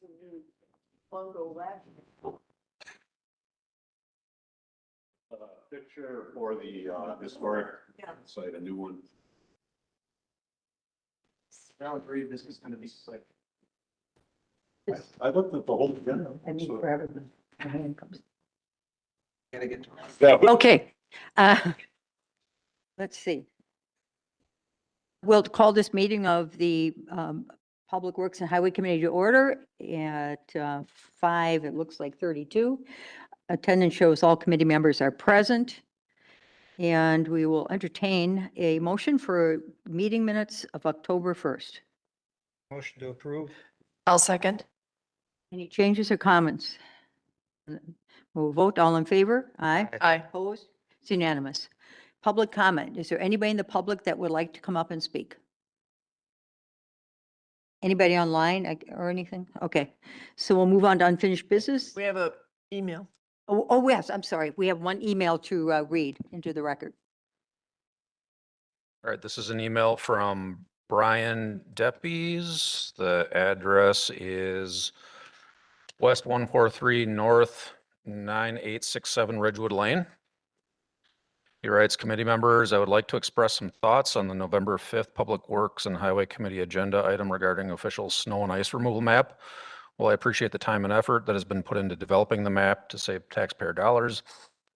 some new photo last year. Picture for the historic Yeah. site, a new one. I don't agree this is gonna be like. I looked at the whole agenda. I need so- for everyone. My hand comes. Gotta get to. Yeah, but Okay. Let's see. We'll call this meeting of the Public Works and Highway Committee to order at 5, it looks like 32. Attendance shows all committee members are present. And we will entertain a motion for meeting minutes of October 1st. Motion to approve. I'll second. Any changes or comments? We'll vote. All in favor? Aye. Aye. Opposed? It's unanimous. Public comment. Is there anybody in the public that would like to come up and speak? Anybody online or anything? Okay. So we'll move on to unfinished business. We have a email. Oh, yes, I'm sorry. We have one email to read into the record. All right, this is an email from Brian Deppies. The address is West 143 North 9867 Ridgewood Lane. He writes, committee members, I would like to express some thoughts on the November 5th Public Works and Highway Committee agenda item regarding official snow and ice removal map. While I appreciate the time and effort that has been put into developing the map to save taxpayer dollars,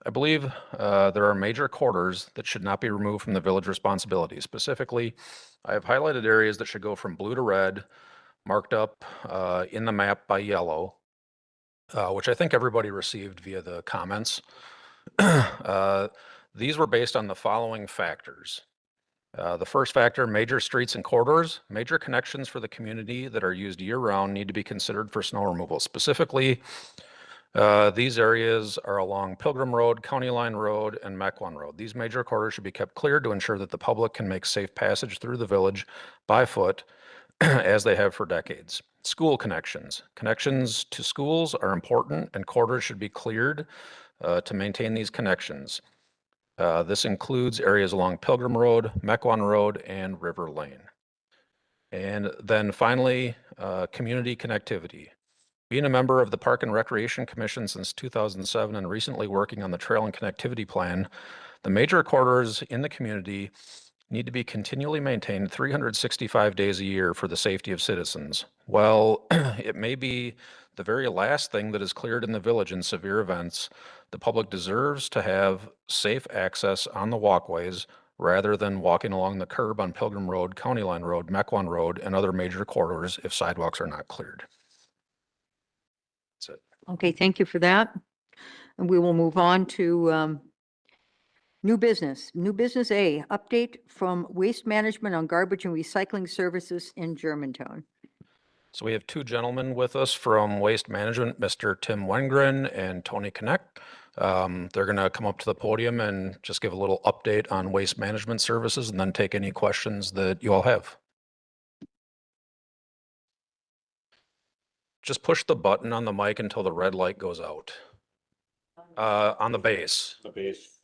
I believe there are major corridors that should not be removed from the village responsibility. Specifically, I have highlighted areas that should go from blue to red, marked up in the map by yellow, which I think everybody received via the comments. These were based on the following factors. The first factor, major streets and corridors, major connections for the community that are used year-round need to be considered for snow removal. Specifically, these areas are along Pilgrim Road, County Line Road, and Mequon Road. These major corridors should be kept clear to ensure that the public can make safe passage through the village by foot as they have for decades. School connections. Connections to schools are important and corridors should be cleared to maintain these connections. This includes areas along Pilgrim Road, Mequon Road, and River Lane. And then finally, community connectivity. Being a member of the Park and Recreation Commission since 2007 and recently working on the Trail and Connectivity Plan, the major corridors in the community need to be continually maintained 365 days a year for the safety of citizens. Well, it may be the very last thing that is cleared in the village in severe events. The public deserves to have safe access on the walkways rather than walking along the curb on Pilgrim Road, County Line Road, Mequon Road, and other major corridors if sidewalks are not cleared. That's it. Okay, thank you for that. And we will move on to new business. New business A, update from Waste Management on garbage and recycling services in Germantown. So we have two gentlemen with us from Waste Management, Mr. Tim Wengren and Tony Connect. They're going to come up to the podium and just give a little update on waste management services and then take any questions that you all have. Just push the button on the mic until the red light goes out. On the base. the base.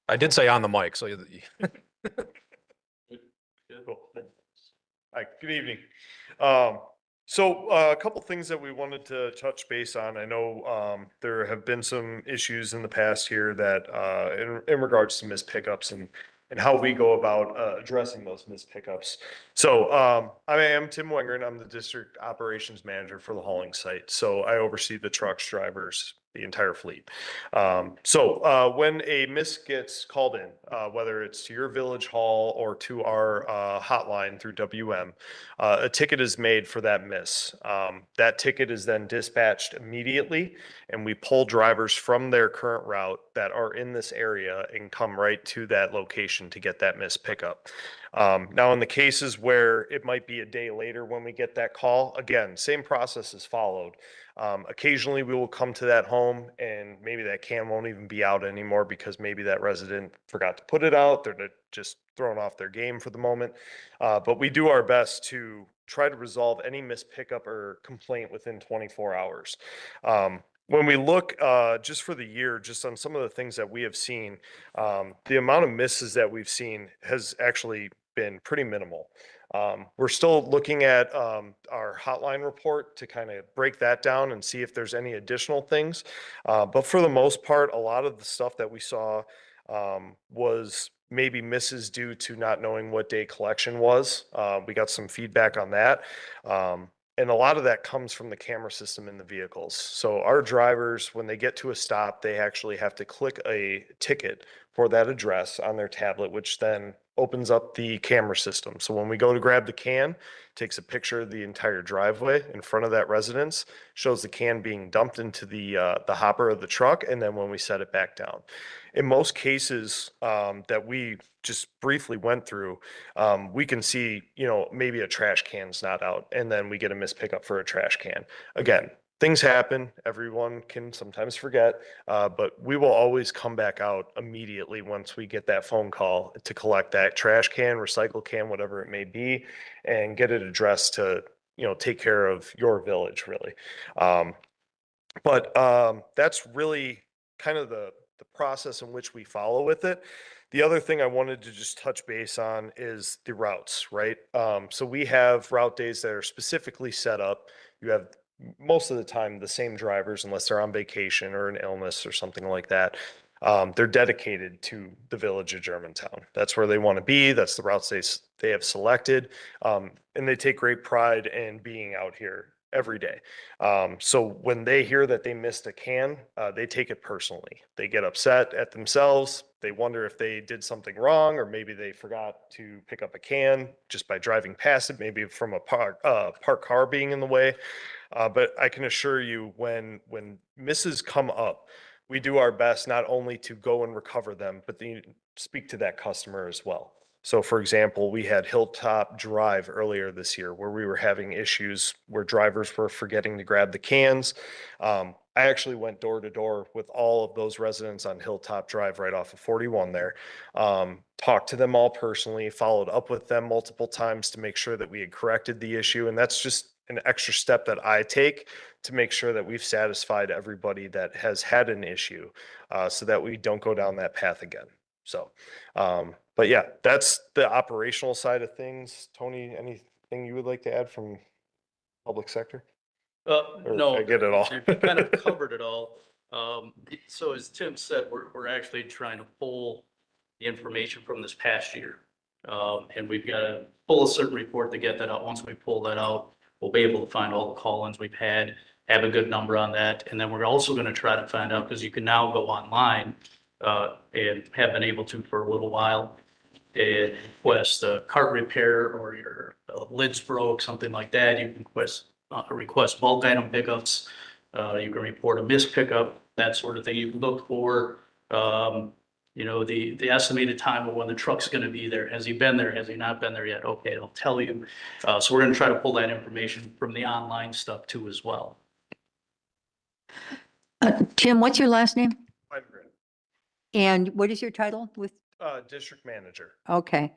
I did say on the mic, so Hi, good evening. So a couple things that we wanted to touch base on. I know there have been some issues in the past here that in regards to missed pickups and how we go about addressing those missed pickups. So I am Tim Wenger, I'm the district operations manager for the hauling site. So I oversee the trucks, drivers, the entire fleet. So when a miss gets called in, whether it's to your village hall or to our hotline through WM, a ticket is made for that miss. That ticket is then dispatched immediately, and we pull drivers from their current route that are in this area and come right to that location to get that miss pickup. Now, in the cases where it might be a day later when we get that call, again, same process is followed. Occasionally we will come to that home and maybe that can won't even be out anymore because maybe that resident forgot to put it out. They're just thrown off their game for the moment. But we do our best to try to resolve any missed pickup or complaint within 24 hours. When we look just for the year, just on some of the things that we have seen, the amount of misses that we've seen has actually been pretty minimal. We're still looking at our hotline report to kind of break that down and see if there's any additional things. But for the most part, a lot of the stuff that we saw was maybe misses due to not knowing what day collection was. We got some feedback on that. And a lot of that comes from the camera system in the vehicles. So our drivers, when they get to a stop, they actually have to click a ticket for that address on their tablet, which then opens up the camera system. So when we go to grab the can, takes a picture of the entire driveway in front of that residence, shows the can being dumped into the hopper of the truck, and then when we set it back down. In most cases that we just briefly went through, we can see, maybe a trash can's not out, and then we get a missed pickup for a trash can. Again, things happen. Everyone can sometimes forget, but we will always come back out immediately once we get that phone call to collect that trash can, recycle can, whatever it may be, and get it addressed to, take care of your village, really. But that's really kind of the process in which we follow with it. The other thing I wanted to just touch base on is the routes, right? So we have route days that are specifically set up. You have most of the time the same drivers, unless they're on vacation or an illness or something like that. They're dedicated to the village of Germantown. That's where they want to be. That's the routes they have selected. And they take great pride in being out here every day. So when they hear that they missed a can, they take it personally. They get upset at themselves. They wonder if they did something wrong, or maybe they forgot to pick up a can just by driving past it, maybe from a parked car being in the way. But I can assure you, when misses come up, we do our best not only to go and recover them, but to speak to that customer as well. So for example, we had Hilltop Drive earlier this year where we were having issues where drivers were forgetting to grab the cans. I actually went door to door with all of those residents on Hilltop Drive right off of 41 there. Talked to them all personally, followed up with them multiple times to make sure that we had corrected the issue. And that's just an extra step that I take to make sure that we've satisfied everybody that has had an issue, so that we don't go down that path again. So, but yeah, that's the operational side of things. Tony, anything you would like to add from public sector? Or No. I get it all. You kind of covered it all. So as Tim said, we're actually trying to pull the information from this past year. And we've got to pull a certain report to get that out. Once we pull that out, we'll be able to find all the call-ins we've had, have a good number on that. And then we're also going to try to find out, because you can now go online and have been able to for a little while, and request a cart repair, or your lid's broke, something like that. You can request bulk item pickups. You can report a missed pickup, that sort of thing. You can look for, the estimated time of when the truck's going to be there. Has he been there? Has he not been there yet? Okay, it'll tell you. So we're going to try to pull that information from the online stuff too as well. Tim, what's your last name? Fine, Grant. And what is your title with? District manager. Okay.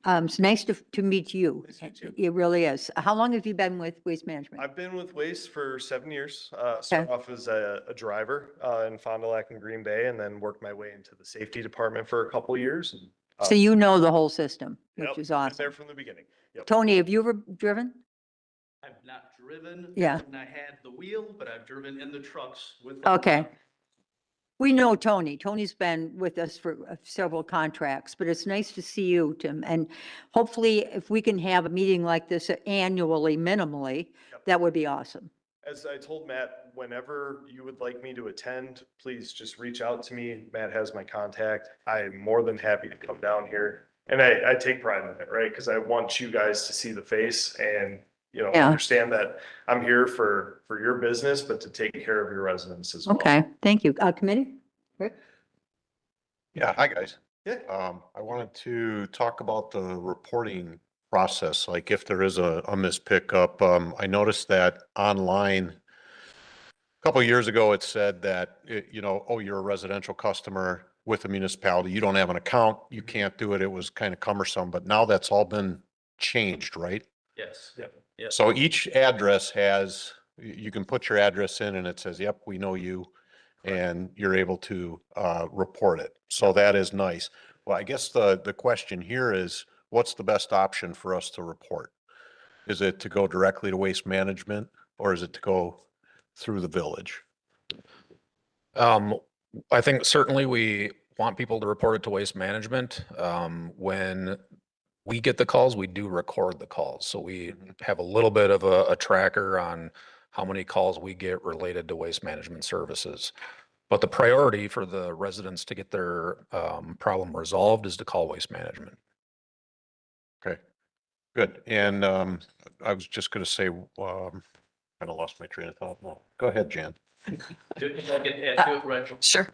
It's nice to meet you. Nice to meet you. It really is. How long have you been with Waste Management? I've been with Waste for 7 years. Started off as a driver in Fond du Lac and Green Bay, and then worked my way into the safety department for a couple of years. And, So you know the whole system, yep, which is been awesome. there from the beginning. Yep. Tony, have you ever driven? I've not driven. Yeah. And I had the wheel, but I've driven in the trucks with. Okay. We know Tony. Tony's been with us for several contracts, but it's nice to see you, Tim. And hopefully, if we can have a meeting like this annually, minimally, Yep. that would be awesome. As I told Matt, whenever you would like me to attend, please just reach out to me. Matt has my contact. I'm more than happy to come down here. And I take pride in it, right? Because I want you guys to see the face and, Yeah. understand that I'm here for your business, but to take care of your residents as well. Okay, thank you. Committee? Rick? Yeah, hi, guys. Yeah. I wanted to talk about the reporting process, like if there is a missed pickup. I noticed that online, a couple of years ago, it said that, oh, you're a residential customer with a municipality. You don't have an account. You can't do it. It was kind of cumbersome, but now that's all been changed, right? Yes. Yep. Yes. So each address has, you can put your address in and it says, yep, we know you, and you're able to report it. So that is nice. Well, I guess the question here is, what's the best option for us to report? Is it to go directly to Waste Management or is it to go through the village? I think certainly we want people to report it to Waste Management. When we get the calls, we do record the calls. So we have a little bit of a tracker on how many calls we get related to waste management services. But the priority for the residents to get their problem resolved is to call Waste Management. Okay, good. And I was just going to say, kind of lost my train of thought. No, go ahead, Jan. If I can add to it, Rachel, Sure.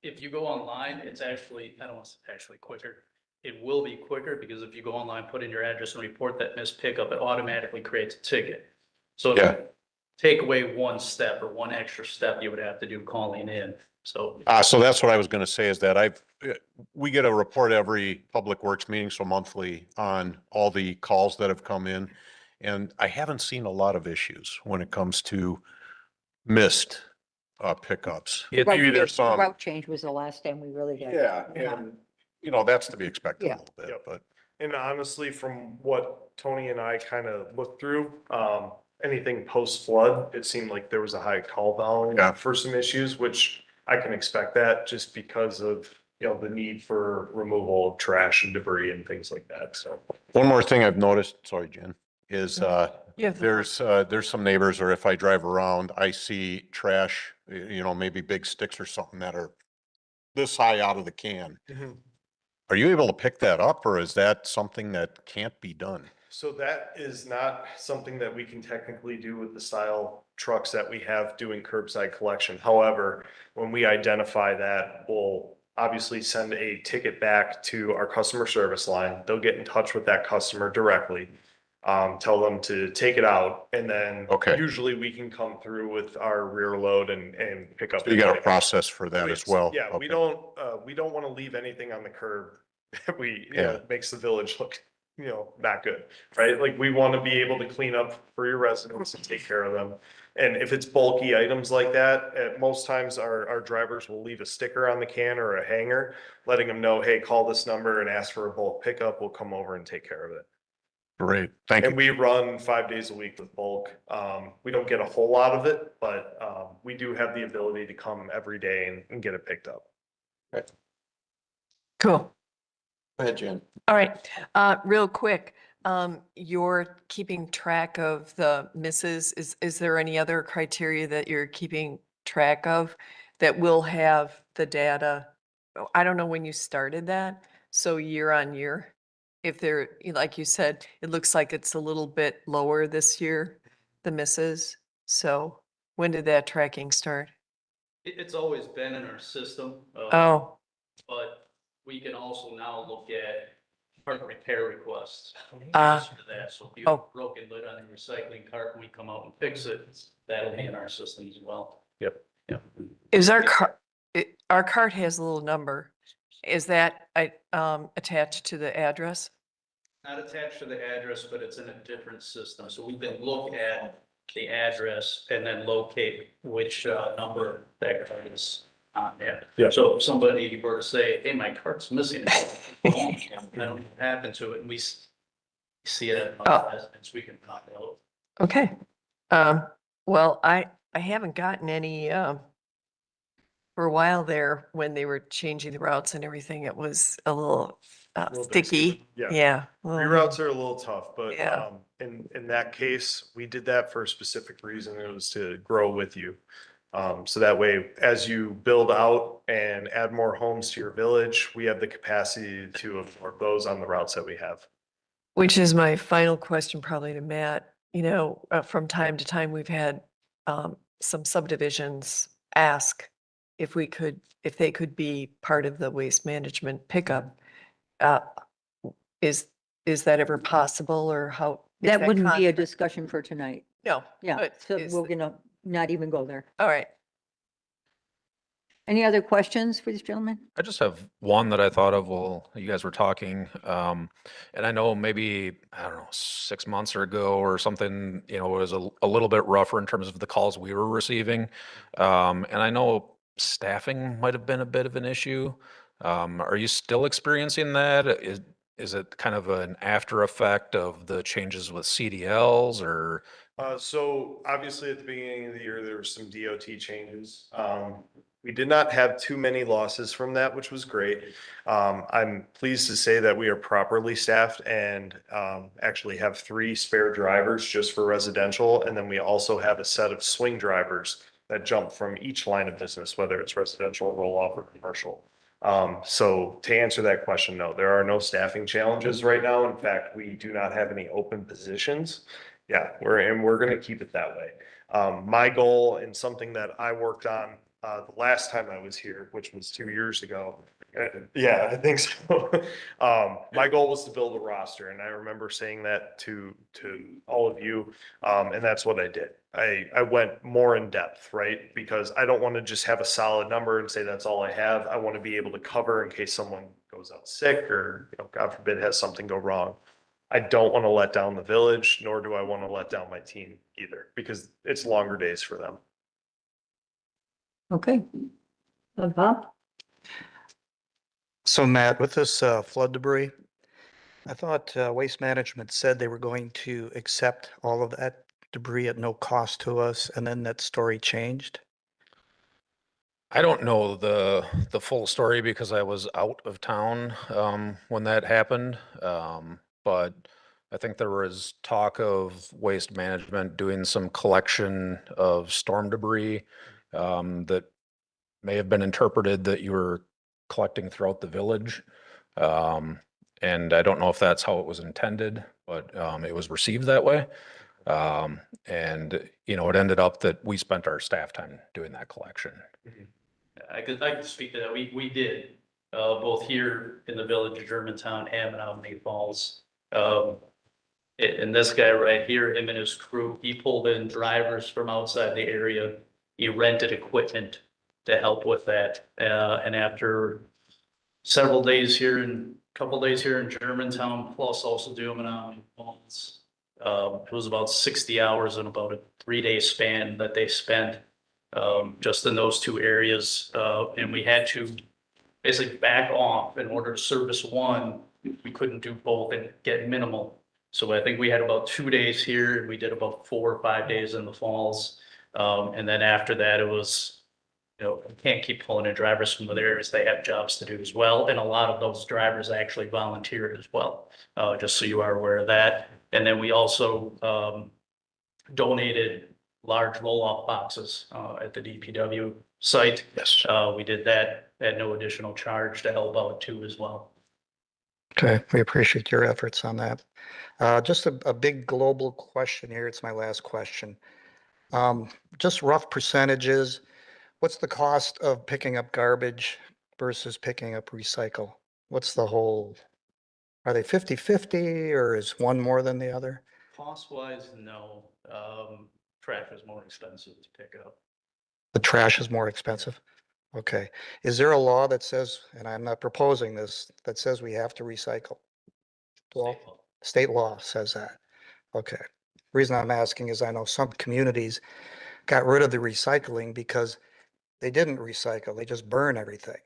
if you go online, it's actually, I don't want to say actually quicker. It will be quicker because if you go online, put in your address and report that missed pickup, it automatically creates a ticket. So Yeah. take away one step or one extra step you would have to do calling in. So So that's what I was going to say is that we get a report every Public Works meeting, so monthly, on all the calls that have come in. And I haven't seen a lot of issues when it comes to missed pickups. It- Maybe there's some. Route change was the last time we really got. Yeah, and, you know, that's to be expected a Yeah. little bit, Yep. but. And honestly, from what Tony and I kind of looked through, anything post flood, it seemed like there was a high call volume Yeah. for some issues, which I can expect that just because of, you know, the need for removal of trash and debris and things like that. So. One more thing I've noticed, sorry, Jen, is You have the- there's some neighbors, or if I drive around, I see trash, you know, maybe big sticks or something that are this high out of the can. Are you able to pick that up, or is that something that can't be done? So that is not something that we can technically do with the style trucks that we have doing curbside collection. However, when we identify that, we'll obviously send a ticket back to our customer service line. They'll get in touch with that customer directly. Tell them to take it out, and then Okay. usually we can come through with our rear load and pick up. So you got a process for that as well? Yeah, Okay. we don't want to leave anything on the curb that Yeah. makes the village look, not good, right? Like, we want to be able to clean up for your residents and take care of them. And if it's bulky items like that, at most times our drivers will leave a sticker on the can or a hanger, letting them know, hey, call this number and ask for a bulk pickup. We'll come over and take care of it. Great, thank And you. we run 5 days a week with bulk. We don't get a whole lot of it, but we do have the ability to come every day and get it picked up. Cool. Go ahead, Jen. All right. Real quick, you're keeping track of the misses. Is there any other criteria that you're keeping track of that will have the data? Oh, I don't know when you started that, so year on year. If there, like you said, it looks like it's a little bit lower this year, the misses. So when did that tracking start? it's always been in our system. Oh, But we can also now look at part repair requests. Ah. Answer to that. So if you have Oh. a broken lid on your recycling cart and we come out and fix it, that'll be in our system as well. Yep. Yeah. is our cart, our cart has a little number. Is that attached to the address? Not attached to the address, but it's in a different system. So we can look at the address and then locate which number that cart is on there. Yeah. So if somebody were to say, hey, my cart's missing, I don't know what happened to it, and we see it in our residents, we can find out. Okay. Well, I haven't gotten any, for a while there, when they were changing the routes and everything, it was a little Little sticky. dicey. Yeah. Yeah. little- Reroutes are a little tough, but Yeah. in that case, we did that for a specific reason. It was to grow with you. So that way, as you build out and add more homes to your village, we have the capacity to absorb those on the routes that we have. Which is my final question probably to Matt. From time to time, we've had some subdivisions ask if they could be part of the waste management pickup. Is that ever possible, or how? is That wouldn't be a contract- discussion for tonight. No. Yeah, but so is we're the- gonna not even go there. All right. Any other questions for this gentleman? I just have one that I thought of while you guys were talking. And I know maybe, I don't know, 6 months ago or something, it was a little bit rougher in terms of the calls we were receiving. And I know staffing might have been a bit of an issue. Are you still experiencing that? is it kind of an after effect of the changes with CDLs or? So obviously at the beginning of the year, there were some DOT changes. We did not have too many losses from that, which was great. I'm pleased to say that we are properly staffed and actually have 3 spare drivers just for residential. And then we also have a set of swing drivers that jump from each line of business, whether it's residential, roll-off, or commercial. So to answer that question, no, there are no staffing challenges right now. In fact, we do not have any open positions. Yeah, we're gonna keep it that way. My goal and something that I worked on the last time I was here, which was 2 years ago. Yeah, I think so. My goal was to build a roster, and I remember saying that to all of you, and that's what I did. I went more in depth, right? Because I don't want to just have a solid number and say that's all I have. I want to be able to cover in case someone goes out sick or, God forbid, has something go wrong. I don't want to let down the village, nor do I want to let down my team either, because it's longer days for them. Okay. Bob? So Matt, with this flood debris, I thought Waste Management said they were going to accept all of that debris at no cost to us, and then that story changed. I don't know the full story because I was out of town when that happened. But I think there was talk of Waste Management doing some collection of storm debris that may have been interpreted that you were collecting throughout the village. And I don't know if that's how it was intended, but it was received that way. And it ended up that we spent our staff time doing that collection. I could speak to that. We did, both here in the village of Germantown and in Albany Falls. And this guy right here, him and his crew, he pulled in drivers from outside the area. He rented equipment to help with that. And after several days here and a couple days here in Germantown, plus also doing it on Falls, it was about 60 hours in about a 3-day span that they spent just in those 2 areas. And we had to basically back off in order to service one. We couldn't do both and get minimal. So I think we had about 2 days here and we did about 4 or 5 days in the Falls. And then after that, it was, we can't keep pulling in drivers from other areas. They have jobs to do as well. And a lot of those drivers actually volunteered as well, just so you are aware of that. And then we also donated large roll-off boxes at the DPW site. Yes. We did that at no additional charge to help out too as well. Okay, we appreciate your efforts on that. Just a big global question here. It's my last question. Just rough percentages. What's the cost of picking up garbage versus picking up recycle? What's the whole, are they 50-50 or is one more than the other? Cost wise, no. Trash is more expensive to pick up. The trash is more expensive? Okay. Is there a law that says, and I'm not proposing this, that says we have to recycle? Well, State law. state law says that. Okay. Reason I'm asking is I know some communities got rid of the recycling because they didn't recycle. They just burn everything.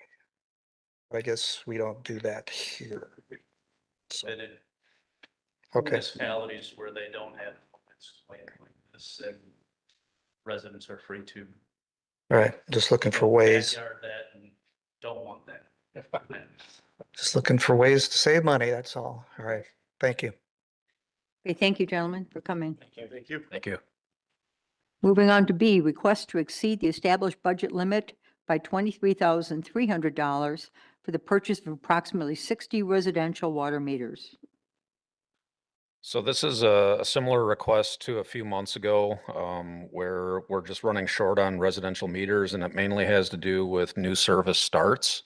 I guess we don't do that here. So, And in okay. municipalities where they don't have it's like this, and residents are free to All right. Just looking for go ways, backyard that and don't want that. just looking for ways to save money. That's all. All right. Thank you. Okay, thank you, gentlemen, for coming. Thank you. Thank you. Moving on to B, request to exceed the established budget limit by $23,300 for the purchase of approximately 60 residential water meters. So this is a similar request to a few months ago, where we're just running short on residential meters, and it mainly has to do with new service starts.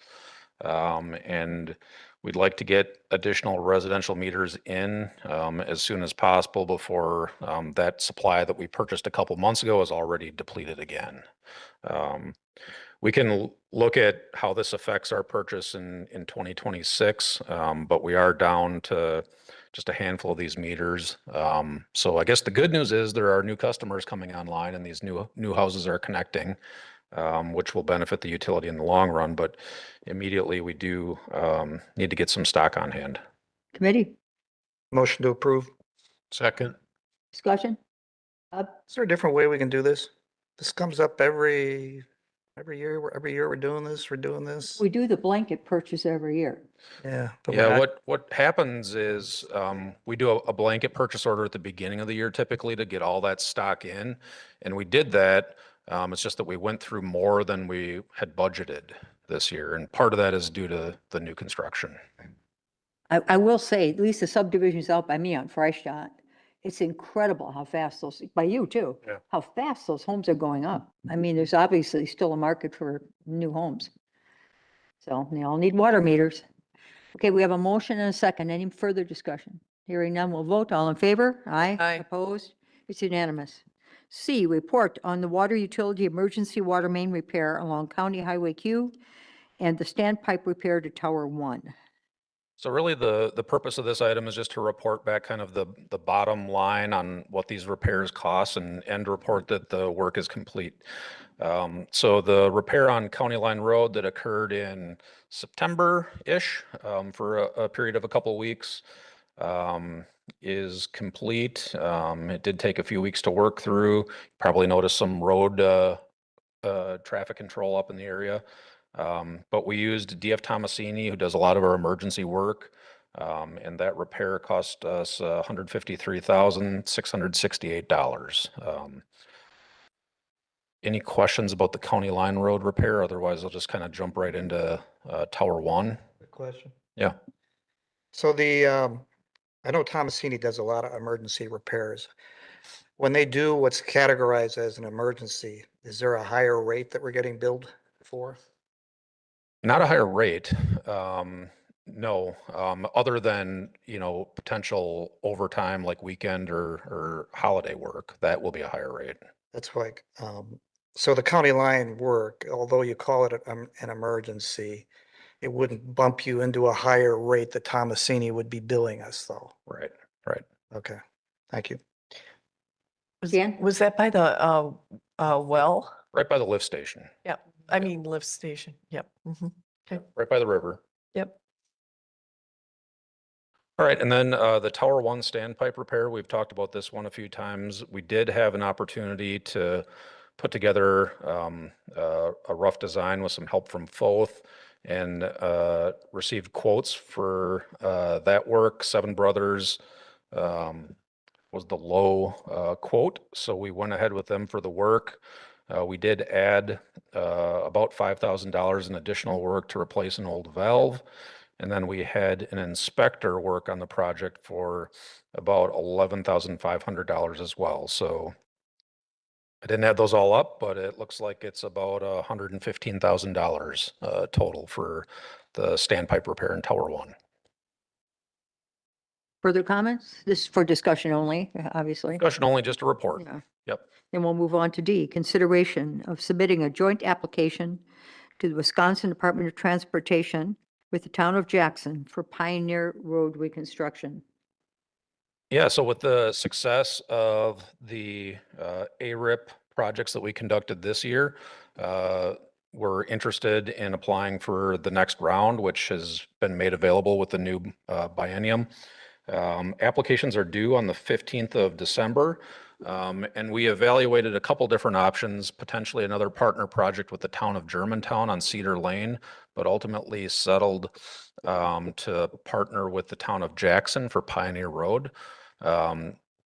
And we'd like to get additional residential meters in as soon as possible before that supply that we purchased a couple months ago is already depleted again. We can look at how this affects our purchase in 2026, but we are down to just a handful of these meters. So I guess the good news is there are new customers coming online and these new houses are connecting, which will benefit the utility in the long run. But immediately we do need to get some stock on hand. Committee, Motion to approve. Second. discussion? Is there a different way we can do this? This comes up every year, we're doing this. We do the blanket purchase every year. Yeah. but we're Yeah, not- what happens is, we do a blanket purchase order at the beginning of the year typically to get all that stock in. And we did that. It's just that we went through more than we had budgeted this year. And part of that is due to the new construction. I will say, at least the subdivisions out by me on Freistadt, it's incredible how fast those, by you too, Yeah. how fast those homes are going up. I mean, there's obviously still a market for new homes. So they all need water meters. Okay, we have a motion and a second. Any further discussion? Hearing none, we'll vote. All in favor? Aye. Aye. Opposed? It's unanimous. C, report on the water utility emergency water main repair along County Highway Q and the standpipe repair to Tower 1. So really the purpose of this item is just to report back kind of the bottom line on what these repairs cost and report that the work is complete. So the repair on County Line Road that occurred in September-ish, for a period of a couple weeks, is complete. It did take a few weeks to work through. Probably noticed some road, traffic control up in the area. But we used DF Tomasini, who does a lot of our emergency work. And that repair cost us $153,668. Any questions about the County Line Road repair? Otherwise, I'll just kind of jump right into Tower 1. Good question. Yeah. So I know Tomasini does a lot of emergency repairs. When they do what's categorized as an emergency, is there a higher rate that we're getting billed for? Not a higher rate, no, other than, potential overtime like weekend or holiday work, that will be a higher rate. That's like, so the county line work, although you call it an emergency, it wouldn't bump you into a higher rate that Tomasini would be billing us though. Right. Okay, thank you. Dan? Was that by the, well? Right by the lift station, I mean, lift station. Yep. Mhm. right by the river. Yep. All right, and then the Tower 1 standpipe repair, we've talked about this one a few times. We did have an opportunity to put together a rough design with some help from Foth and received quotes for that work. Seven Brothers was the low quote, so we went ahead with them for the work. We did add about $5,000 in additional work to replace an old valve. And then we had an inspector work on the project for about $11,500 as well. So I didn't add those all up, but it looks like it's about $115,000 total for the standpipe repair in Tower 1. Further comments? This is for discussion only, obviously. Discussion only, just a report. Yeah. Yep. Then we'll move on to D, consideration of submitting a joint application to the Wisconsin Department of Transportation with the town of Jackson for Pioneer Road reconstruction. Yeah, so with the success of the ARIP projects that we conducted this year, we're interested in applying for the next round, which has been made available with the new biennium. Applications are due on the 15th of December. And we evaluated a couple different options, potentially another partner project with the town of Germantown on Cedar Lane, but ultimately settled to partner with the town of Jackson for Pioneer Road.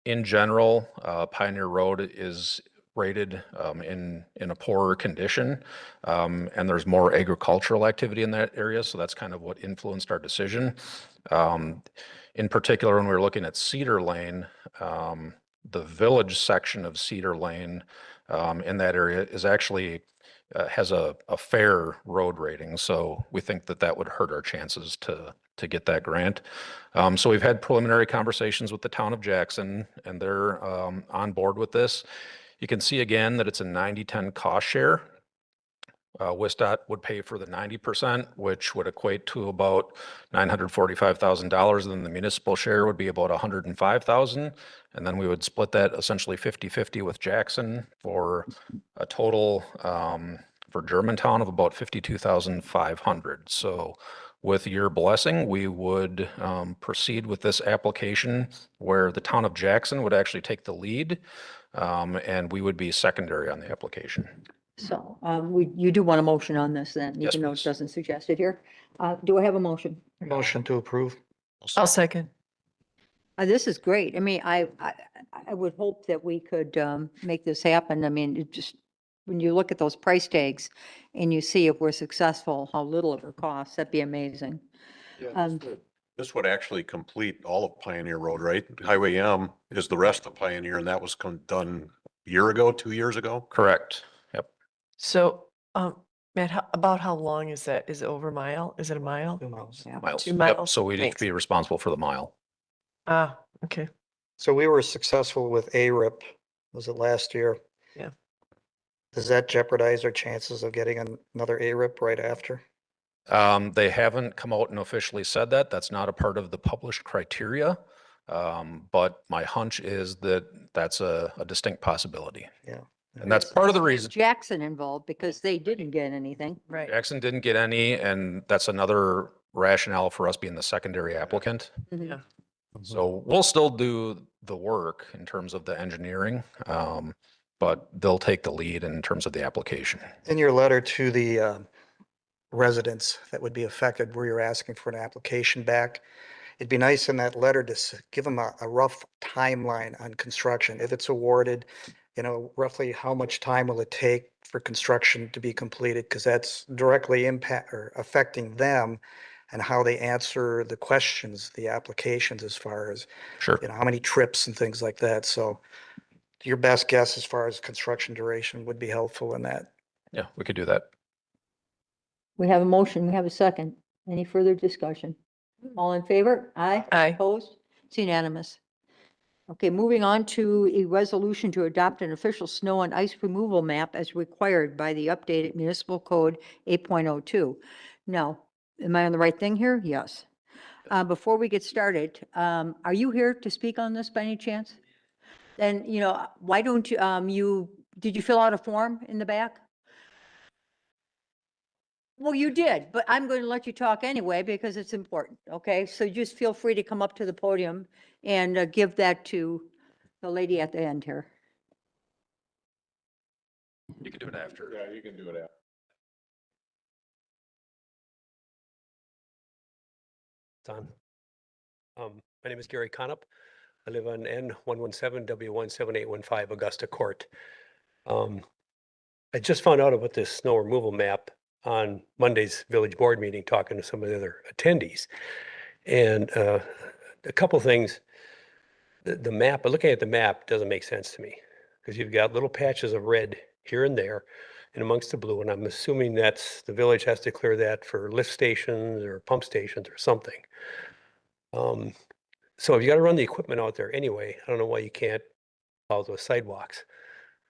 In general, Pioneer Road is rated in a poorer condition, and there's more agricultural activity in that area, so that's kind of what influenced our decision. In particular, when we were looking at Cedar Lane, the village section of Cedar Lane in that area is actually has a fair road rating, so we think that that would hurt our chances to get that grant. So we've had preliminary conversations with the town of Jackson, and they're on board with this. You can see again that it's a 90-10 cost share. WISDOT would pay for the 90%, which would equate to about $945,000. Then the municipal share would be about $105,000. And then we would split that essentially 50-50 with Jackson for a total for Germantown of about $52,500. So With your blessing, we would proceed with this application where the town of Jackson would actually take the lead, and we would be secondary on the application. So, you do want a motion on this then, Yes, even though it please. doesn't suggest it here. Do I have a motion? Motion to approve. I'll second. This is great. I mean, I would hope that we could make this happen. I mean, it just, when you look at those price tags and you see if we're successful, how little it would cost, that'd be amazing. Um, This would actually complete all of Pioneer Road, right? Highway M is the rest of Pioneer, and that was done a year ago, 2 years ago? Correct. Yep. So, Matt, about how long is that? Is it over a mile? Is it a mile? 2 miles. Yeah. Miles. 2 Yep, miles? so we'd Thanks. be responsible for the mile. Ah, okay. So we were successful with ARIP, was it last year? Yeah. Does that jeopardize our chances of getting another ARIP right after? They haven't come out and officially said that. That's not a part of the published criteria. But my hunch is that that's a distinct possibility. Yeah. And that's part of the reason Jackson involved because they didn't get anything. Right. Jackson didn't get any, and that's another rationale for us being the secondary applicant. Mhm. Yeah. So we'll still do the work in terms of the engineering, but they'll take the lead in terms of the application. In your letter to the residents that would be affected, where you're asking for an application back, it'd be nice in that letter to give them a rough timeline on construction. If it's awarded, roughly how much time will it take for construction to be completed? Because that's directly affecting them and how they answer the questions, the applications, as far as, Sure. how many trips and things like that. So your best guess as far as construction duration would be helpful in that. Yeah, we could do that. We have a motion, we have a second. Any further discussion? All in favor? Aye. Aye. Opposed? It's unanimous. Okay, moving on to a resolution to adopt an official snow and ice removal map as required by the updated municipal code 8.02. Now, am I on the right thing here? Yes. Before we get started, are you here to speak on this by any chance? Then, why don't you, did you fill out a form in the back? Well, you did, but I'm going to let you talk anyway because it's important, okay? So just feel free to come up to the podium and give that to the lady at the end here. You can do it after. Yeah, you can do it after. On. My name is Gary Conup. I live on N117W17815 Augusta Court. I just found out about this snow removal map on Monday's village board meeting, talking to some of the other attendees. And a couple things, the map, looking at the map doesn't make sense to me because you've got little patches of red here and there and amongst the blue. And I'm assuming that's the village has to clear that for lift stations or pump stations or something. So if you got to run the equipment out there anyway, I don't know why you can't follow those sidewalks.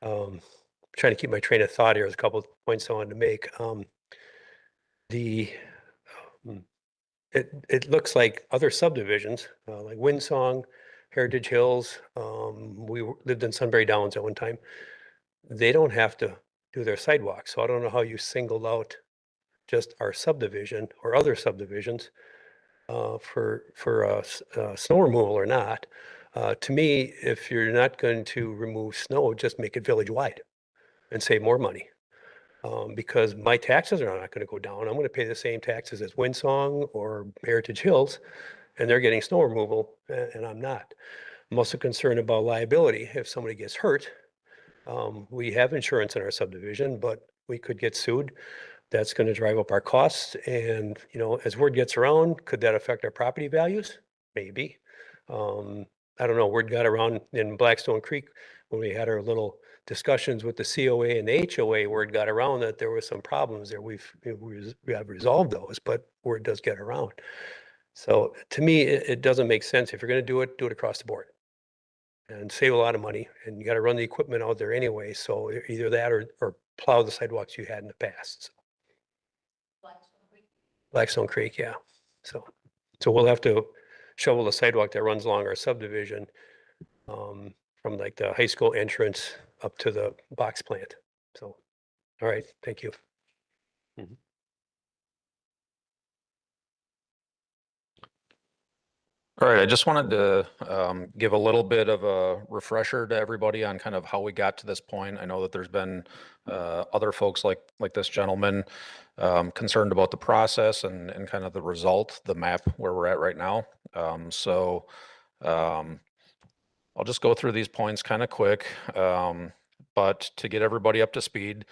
Trying to keep my train of thought here. There's a couple of points I wanted to make. It looks like other subdivisions, like Windsong, Heritage Hills. We lived in Sunbury Downs at one time. They don't have to do their sidewalks. So I don't know how you singled out just our subdivision or other subdivisions for snow removal or not. To me, if you're not going to remove snow, just make it village wide and save more money. Because my taxes are not going to go down. I'm going to pay the same taxes as Windsong or Heritage Hills, and they're getting snow removal, and I'm not. I'm also concerned about liability. If somebody gets hurt, we have insurance in our subdivision, but we could get sued. That's going to drive up our costs. And, as word gets around, could that affect our property values? Maybe. I don't know. Word got around in Blackstone Creek when we had our little discussions with the COA and the HOA, word got around that there were some problems there. We have resolved those, but word does get around. So to me, it doesn't make sense. If you're going to do it across the board and save a lot of money, and you got to run the equipment out there anyway. So either that or plow the sidewalks you had in the past. So. Blackstone Creek, yeah. So we'll have to shovel the sidewalk that runs along our subdivision from like the high school entrance up to the box plant. So, all right, thank you. All right, I just wanted to give a little bit of a refresher to everybody on kind of how we got to this point. I know that there's been other folks like this gentleman concerned about the process and kind of the result, the map where we're at right now. So I'll just go through these points kind of quick. But to get everybody up to speed,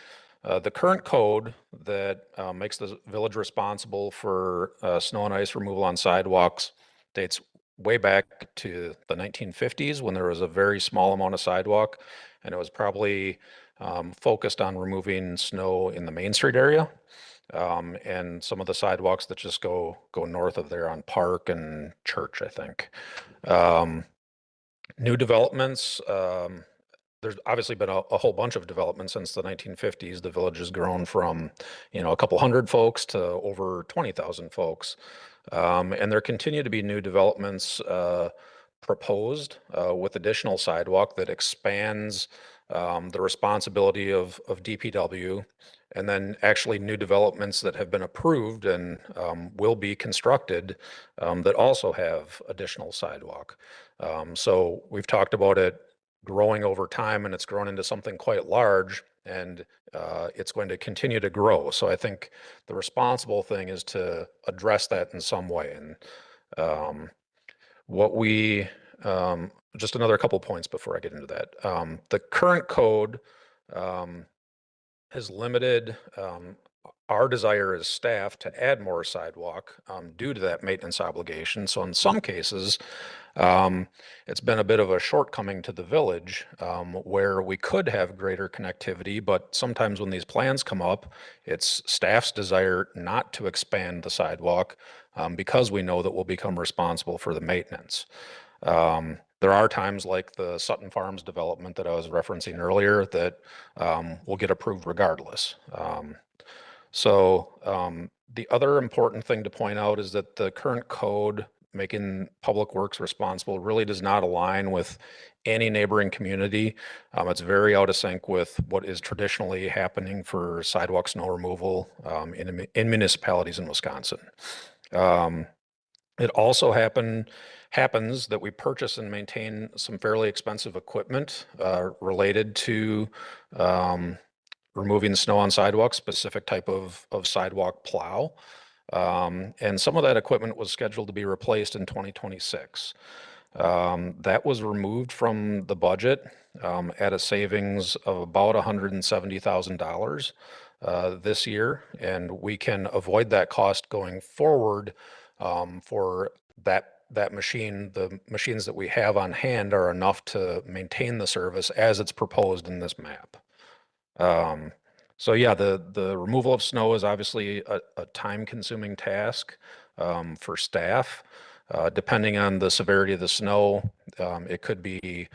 the current code that makes the village responsible for snow and ice removal on sidewalks dates way back to the 1950s when there was a very small amount of sidewalk, and it was probably focused on removing snow in the Main Street area and some of the sidewalks that just go north of there on Park and Church, I think. New developments. There's obviously been a whole bunch of development since the 1950s. The village has grown from, a couple hundred folks to over 20,000 folks. And there continue to be new developments proposed with additional sidewalk that expands the responsibility of DPW, and then actually new developments that have been approved and will be constructed that also have additional sidewalk. So we've talked about it growing over time, and it's grown into something quite large, and it's going to continue to grow. So I think the responsible thing is to address that in some way. And just another couple points before I get into that. The current code has limited our desire as staff to add more sidewalk due to that maintenance obligation. So in some cases, it's been a bit of a shortcoming to the village where we could have greater connectivity, but sometimes when these plans come up, it's staff's desire not to expand the sidewalk because we know that we'll become responsible for the maintenance. There are times like the Sutton Farms development that I was referencing earlier that will get approved regardless. The other important thing to point out is that the current code making Public Works responsible really does not align with any neighboring community. It's very out of sync with what is traditionally happening for sidewalk snow removal in municipalities in Wisconsin. It also happens that we purchase and maintain some fairly expensive equipment related to removing snow on sidewalks, specific type of sidewalk plow. And some of that equipment was scheduled to be replaced in 2026. That was removed from the budget at a savings of about $170,000 this year, and we can avoid that cost going forward for that machine. The machines that we have on hand are enough to maintain the service as it's proposed in this map. So yeah, the removal of snow is obviously a time-consuming task for staff. Depending on the severity of the snow, it could be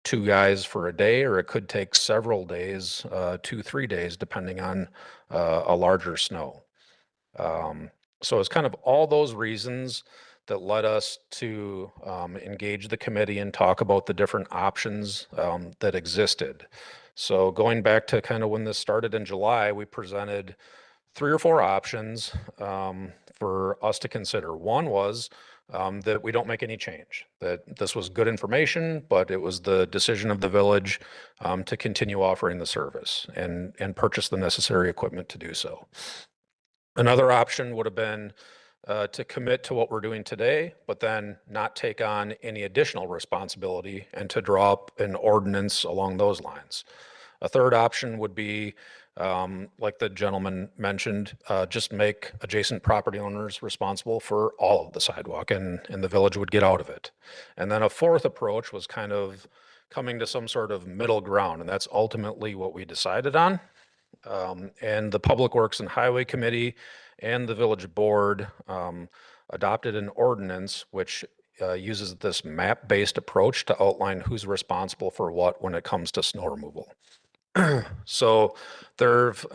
2 guys for a day, or it could take several days, 2-3 days, depending on a larger snow. So it's kind of all those reasons that led us to engage the committee and talk about the different options that existed. So going back to kind of when this started in July, we presented 3 or 4 options for us to consider. One was that we don't make any change, that this was good information, but it was the decision of the village to continue offering the service and purchase the necessary equipment to do so. Another option would have been to commit to what we're doing today, but then not take on any additional responsibility and to draw up an ordinance along those lines. A third option would be, like the gentleman mentioned, just make adjacent property owners responsible for all of the sidewalk and the village would get out of it. And then a fourth approach was kind of coming to some sort of middle ground, and that's ultimately what we decided on. And the Public Works and Highway Committee and the village board adopted an ordinance which uses this map-based approach to outline who's responsible for what when it comes to snow removal. So there've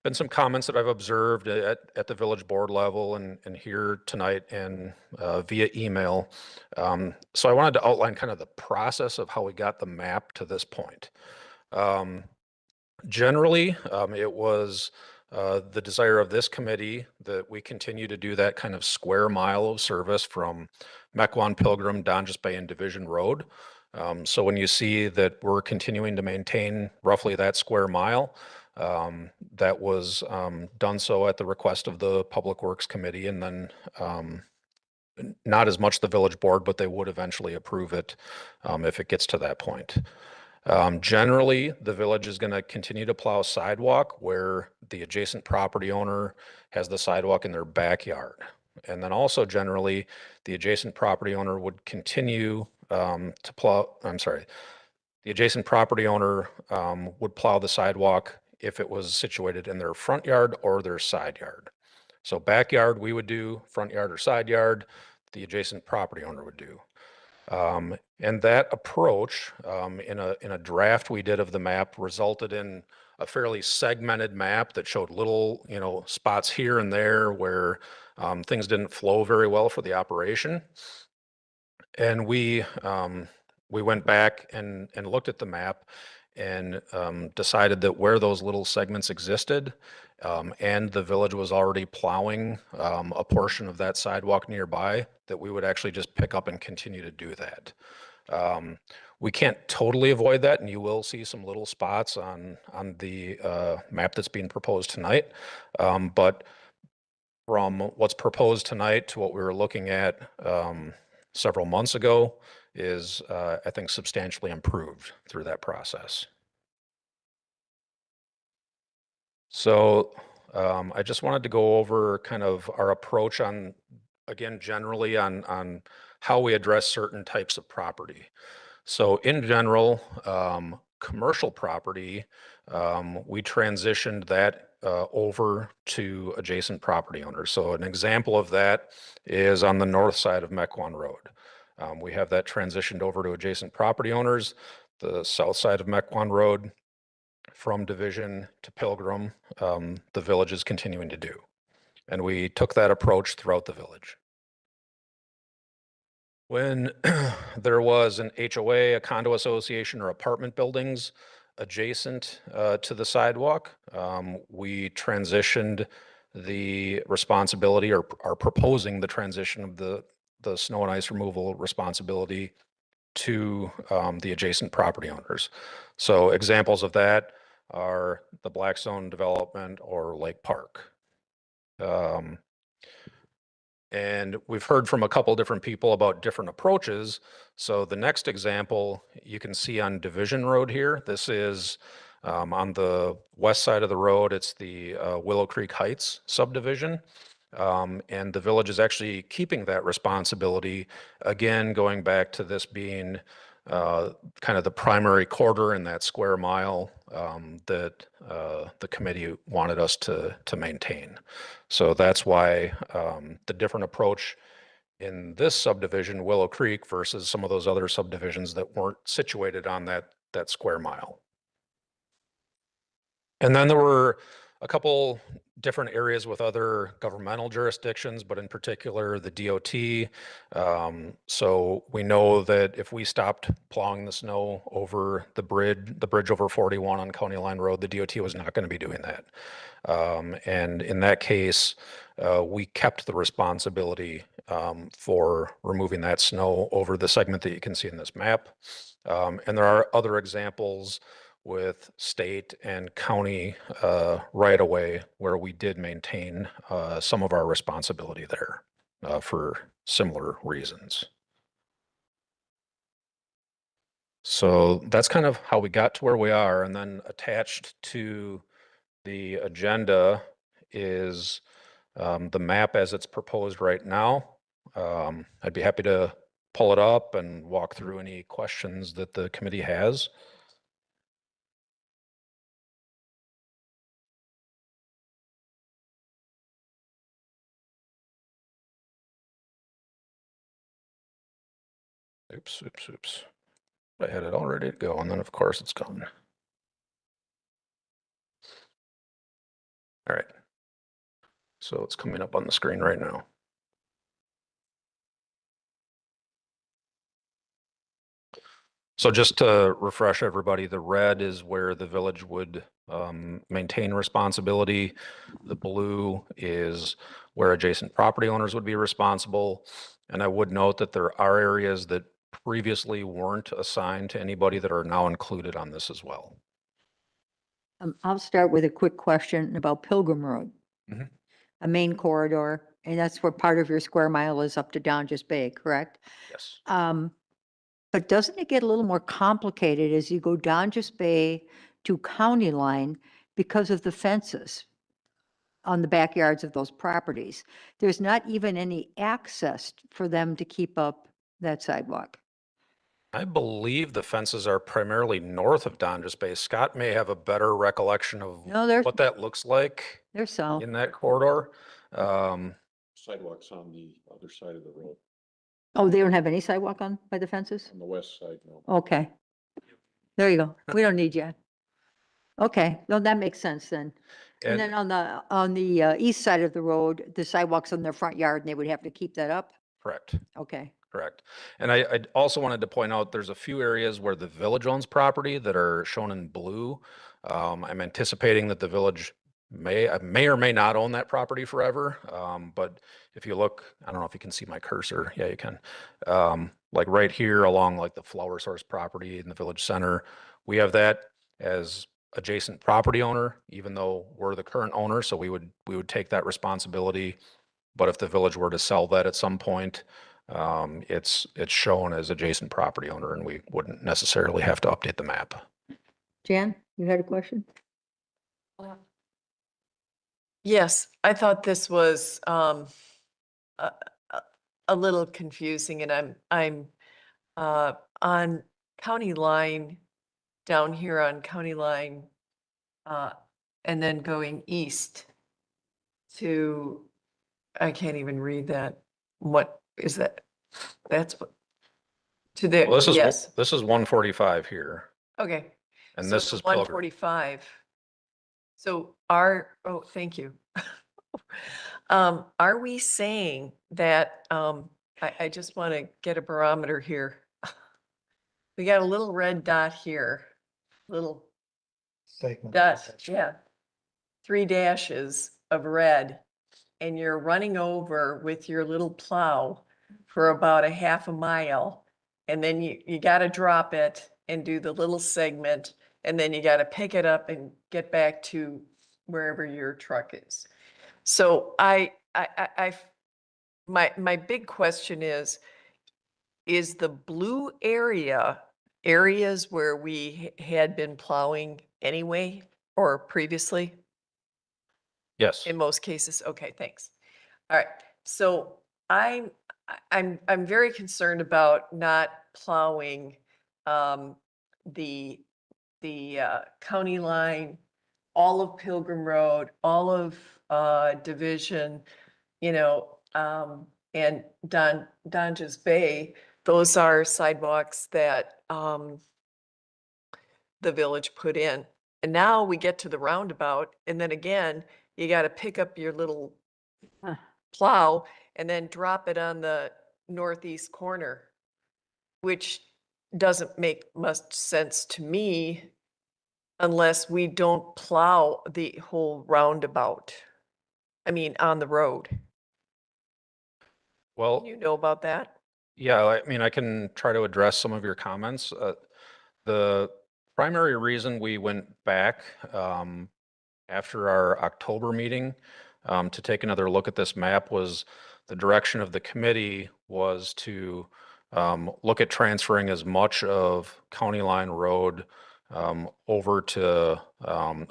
been some comments that I've observed at the village board level and here tonight and via email. So I wanted to outline kind of the process of how we got the map to this point. Generally, it was The desire of this committee that we continue to do that kind of square mile of service from Mequon, Pilgrim, Donges Bay, and Division Road. So when you see that we're continuing to maintain roughly that square mile, that was done so at the request of the Public Works Committee, and then not as much the village board, but they would eventually approve it if it gets to that point. Generally, the village is going to continue to plow sidewalk where the adjacent property owner has the sidewalk in their backyard. And then also generally, the adjacent property owner would continue to plow, the adjacent property owner would plow the sidewalk if it was situated in their front yard or their side yard. So backyard, we would do, front yard or side yard, the adjacent property owner would do. And that approach, in a draft we did of the map, resulted in a fairly segmented map that showed little, spots here and there where things didn't flow very well for the operation. And we went back and looked at the map and decided that where those little segments existed, and the village was already plowing a portion of that sidewalk nearby, that we would actually just pick up and continue to do that. We can't totally avoid that, and you will see some little spots on the map that's being proposed tonight. But from what's proposed tonight to what we were looking at several months ago is, I think, substantially improved through that process. So I just wanted to go over kind of our approach on, again, generally on how we address certain types of property. So in general, commercial property, we transitioned that over to adjacent property owners. So an example of that is on the north side of Mequon Road. We have that transitioned over to adjacent property owners. The south side of Mequon Road, from Division to Pilgrim, the village is continuing to do. And we took that approach throughout the village. When there was an HOA, a condo association, or apartment buildings adjacent to the sidewalk, we transitioned the responsibility, or are proposing the transition of the snow and ice removal responsibility to the adjacent property owners. So examples of that are the Blackstone development or Lake Park. And we've heard from a couple different people about different approaches. So the next example you can see on Division Road here. This is on the west side of the road. It's the Willow Creek Heights subdivision. And the village is actually keeping that responsibility, again, going back to this being kind of the primary corridor in that square mile that the committee wanted us to maintain. So that's why the different approach in this subdivision, Willow Creek, versus some of those other subdivisions that weren't situated on that square mile. And then there were a couple different areas with other governmental jurisdictions, but in particular the DOT. So we know that if we stopped plowing the snow over the bridge over 41 on County Line Road, the DOT was not going to be doing that. And in that case, we kept the responsibility for removing that snow over the segment that you can see in this map. And there are other examples with state and county right-of-way where we did maintain some of our responsibility there for similar reasons. So that's kind of how we got to where we are. And then attached to the agenda is the map as it's proposed right now. I'd be happy to pull it up and walk through any questions that the committee has. Oops. I had it all ready to go, and then of course it's gone. All right. So it's coming up on the screen right now. So just to refresh everybody, the red is where the village would maintain responsibility. The blue is where adjacent property owners would be responsible. And I would note that there are areas that previously weren't assigned to anybody that are now included on this as well. I'll start with a quick question about Pilgrim Road. Mhm. A main corridor, and that's where part of your square mile is up to Donjas Bay, correct? Yes. But doesn't it get a little more complicated as you go Donjas Bay to County Line because of the fences on the backyards of those properties? There's not even any access for them to keep up that sidewalk. I believe the fences are primarily north of Donjas Bay. Scott may have a better recollection of No, there's, what that looks like there's south. in that corridor. Sidewalks on the other side of the road, Oh, they don't have any sidewalk on by the fences? on the west side, no. Okay. There you go. We don't need you. Okay, no, that makes sense then. And then on the east side of the road, the sidewalks on their front yard, and they would have to keep that up? Correct. Okay. Correct. And I also wanted to point out, there's a few areas where the village owns property that are shown in blue. I'm anticipating that the village may or may not own that property forever. But if you look, I don't know if you can see my cursor. Yeah, you can. Like right here along like the Flower Source property in the village center, we have that as adjacent property owner, even though we're the current owner. So we would take that responsibility. But if the village were to sell that at some point, it's shown as adjacent property owner, and we wouldn't necessarily have to update the map. Jan, you had a question? Yes, I thought this was a a little confusing, and I'm on County Line, down here on County Line, and then going east to, I can't even read that. What is that? That's what, to there, Well, yes, this is 145 here, okay. and So this the is Pilgrim. 145. So oh, thank you. Are we saying that, I just want to get a barometer here. We got a little red dot here, little Segment. dot, yeah. 3 dashes of red, and you're running over with your little plow for about a half a mile. And then you got to drop it and do the little segment, and then you got to pick it up and get back to wherever your truck is. So my big question is the blue area areas where we had been plowing anyway or previously? Yes. In most cases, okay, thanks. All right, so I'm very concerned about not plowing the county line, all of Pilgrim Road, all of Division, you know, and Donjas Bay. Those are sidewalks that the village put in. And now we get to the roundabout, and then again, you got to pick up your little Huh. plow and then drop it on the northeast corner, which doesn't make much sense to me unless we don't plow the whole roundabout. I mean, on the road. Well, You know about that? yeah, I mean, I can try to address some of your comments. The primary reason we went back after our October meeting to take another look at this map was the direction of the committee was to look at transferring as much of County Line Road over to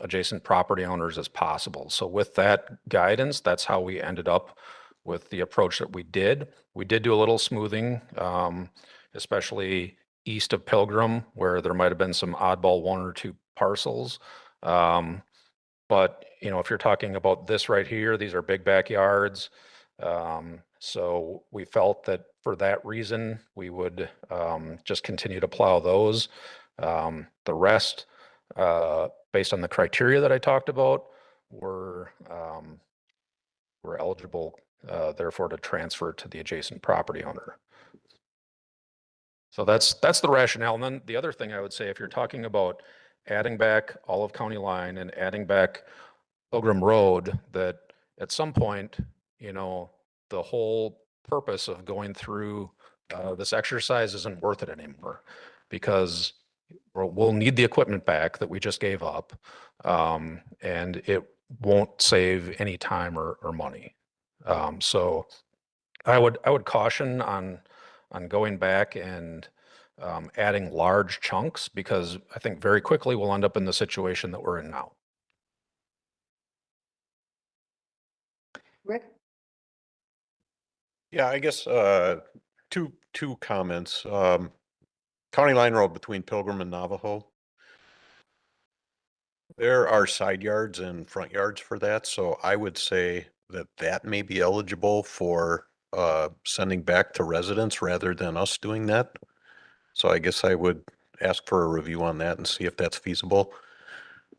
adjacent property owners as possible. So with that guidance, that's how we ended up with the approach that we did. We did do a little smoothing, especially east of Pilgrim, where there might have been some oddball 1 or 2 parcels. But, you know, if you're talking about this right here, these are big backyards. So we felt that for that reason, we would just continue to plow those. The rest, based on the criteria that I talked about, were eligible, therefore, to transfer to the adjacent property owner. So that's the rationale. And then the other thing I would say, if you're talking about adding back Olive County Line and adding back Pilgrim Road, that at some point, you know, the whole purpose of going through this exercise isn't worth it anymore, because we'll need the equipment back that we just gave up, and it won't save any time or money. So I would caution on going back and adding large chunks, because I think very quickly we'll end up in the situation that we're in now. Rick? Yeah, I guess, two comments. County Line Road between Pilgrim and Navajo. There are side yards and front yards for that, so I would say that that may be eligible for, sending back to residents rather than us doing that. So I guess I would ask for a review on that and see if that's feasible.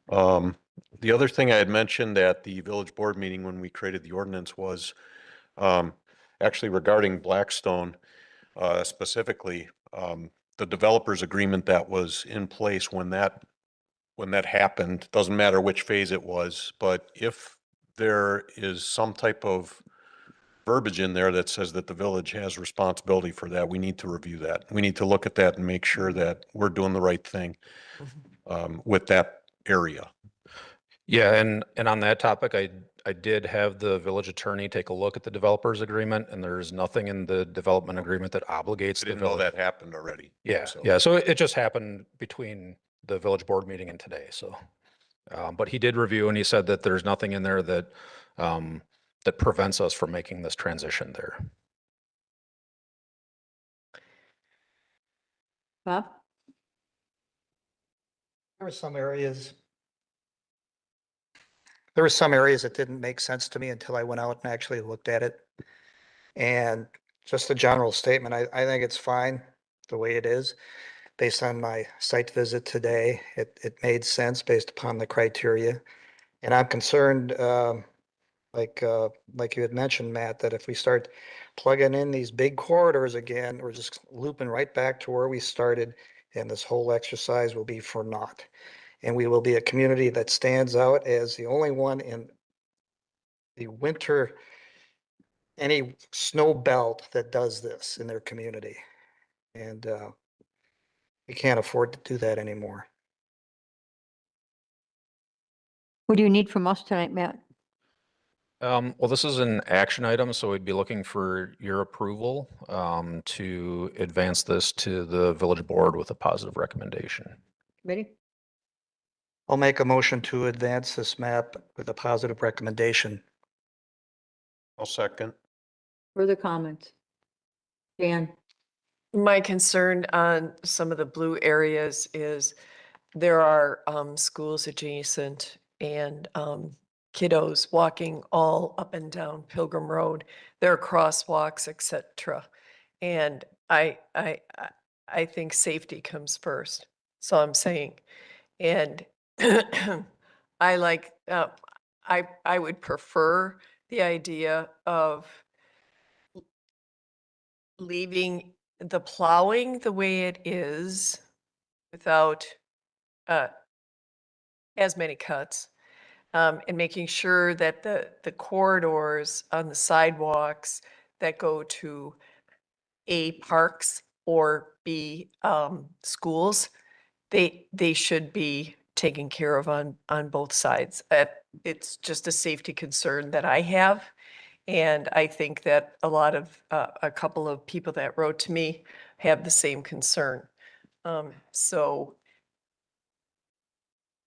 The other thing I had mentioned at the village board meeting when we created the ordinance was, actually regarding Blackstone, specifically, the developers agreement that was in place when that happened, doesn't matter which phase it was, but if there is some type of verbiage in there that says that the village has responsibility for that, we need to review that. We need to look at that and make sure that we're doing the right thing, with that area. Yeah, and on that topic, I did have the village attorney take a look at the developers agreement, and there's nothing in the development agreement that obligates I the didn't know village. that happened already. Yeah, So- yeah, so it just happened between the village board meeting and today, so. But he did review, and he said that there's nothing in there that, that prevents us from making this transition there. Bob? There were some areas that didn't make sense to me until I went out and actually looked at it. And just a general statement, I think it's fine the way it is. Based on my site visit today, it made sense based upon the criteria. And I'm concerned, like you had mentioned, Matt, that if we start plugging in these big corridors again, we're just looping right back to where we started, and this whole exercise will be for naught. And we will be a community that stands out as the only one in the winter, any snow belt that does this in their community. And we can't afford to do that anymore. What do you need from us tonight, Matt? Well, this is an action item, so we'd be looking for your approval, to advance this to the village board with a positive recommendation. Ready? I'll make a motion to advance this map with a positive recommendation. I'll second. Further comments? Dan? My concern on some of the blue areas is there are schools adjacent and kiddos walking all up and down Pilgrim Road. There are crosswalks, etc. And I think safety comes first. So I'm saying, and I like I would prefer the idea of leaving the plowing the way it is without as many cuts, and making sure that the corridors on the sidewalks that go to A, parks, or B, schools, they should be taken care of on both sides. It's just a safety concern that I have. And I think that a couple of people that wrote to me have the same concern. So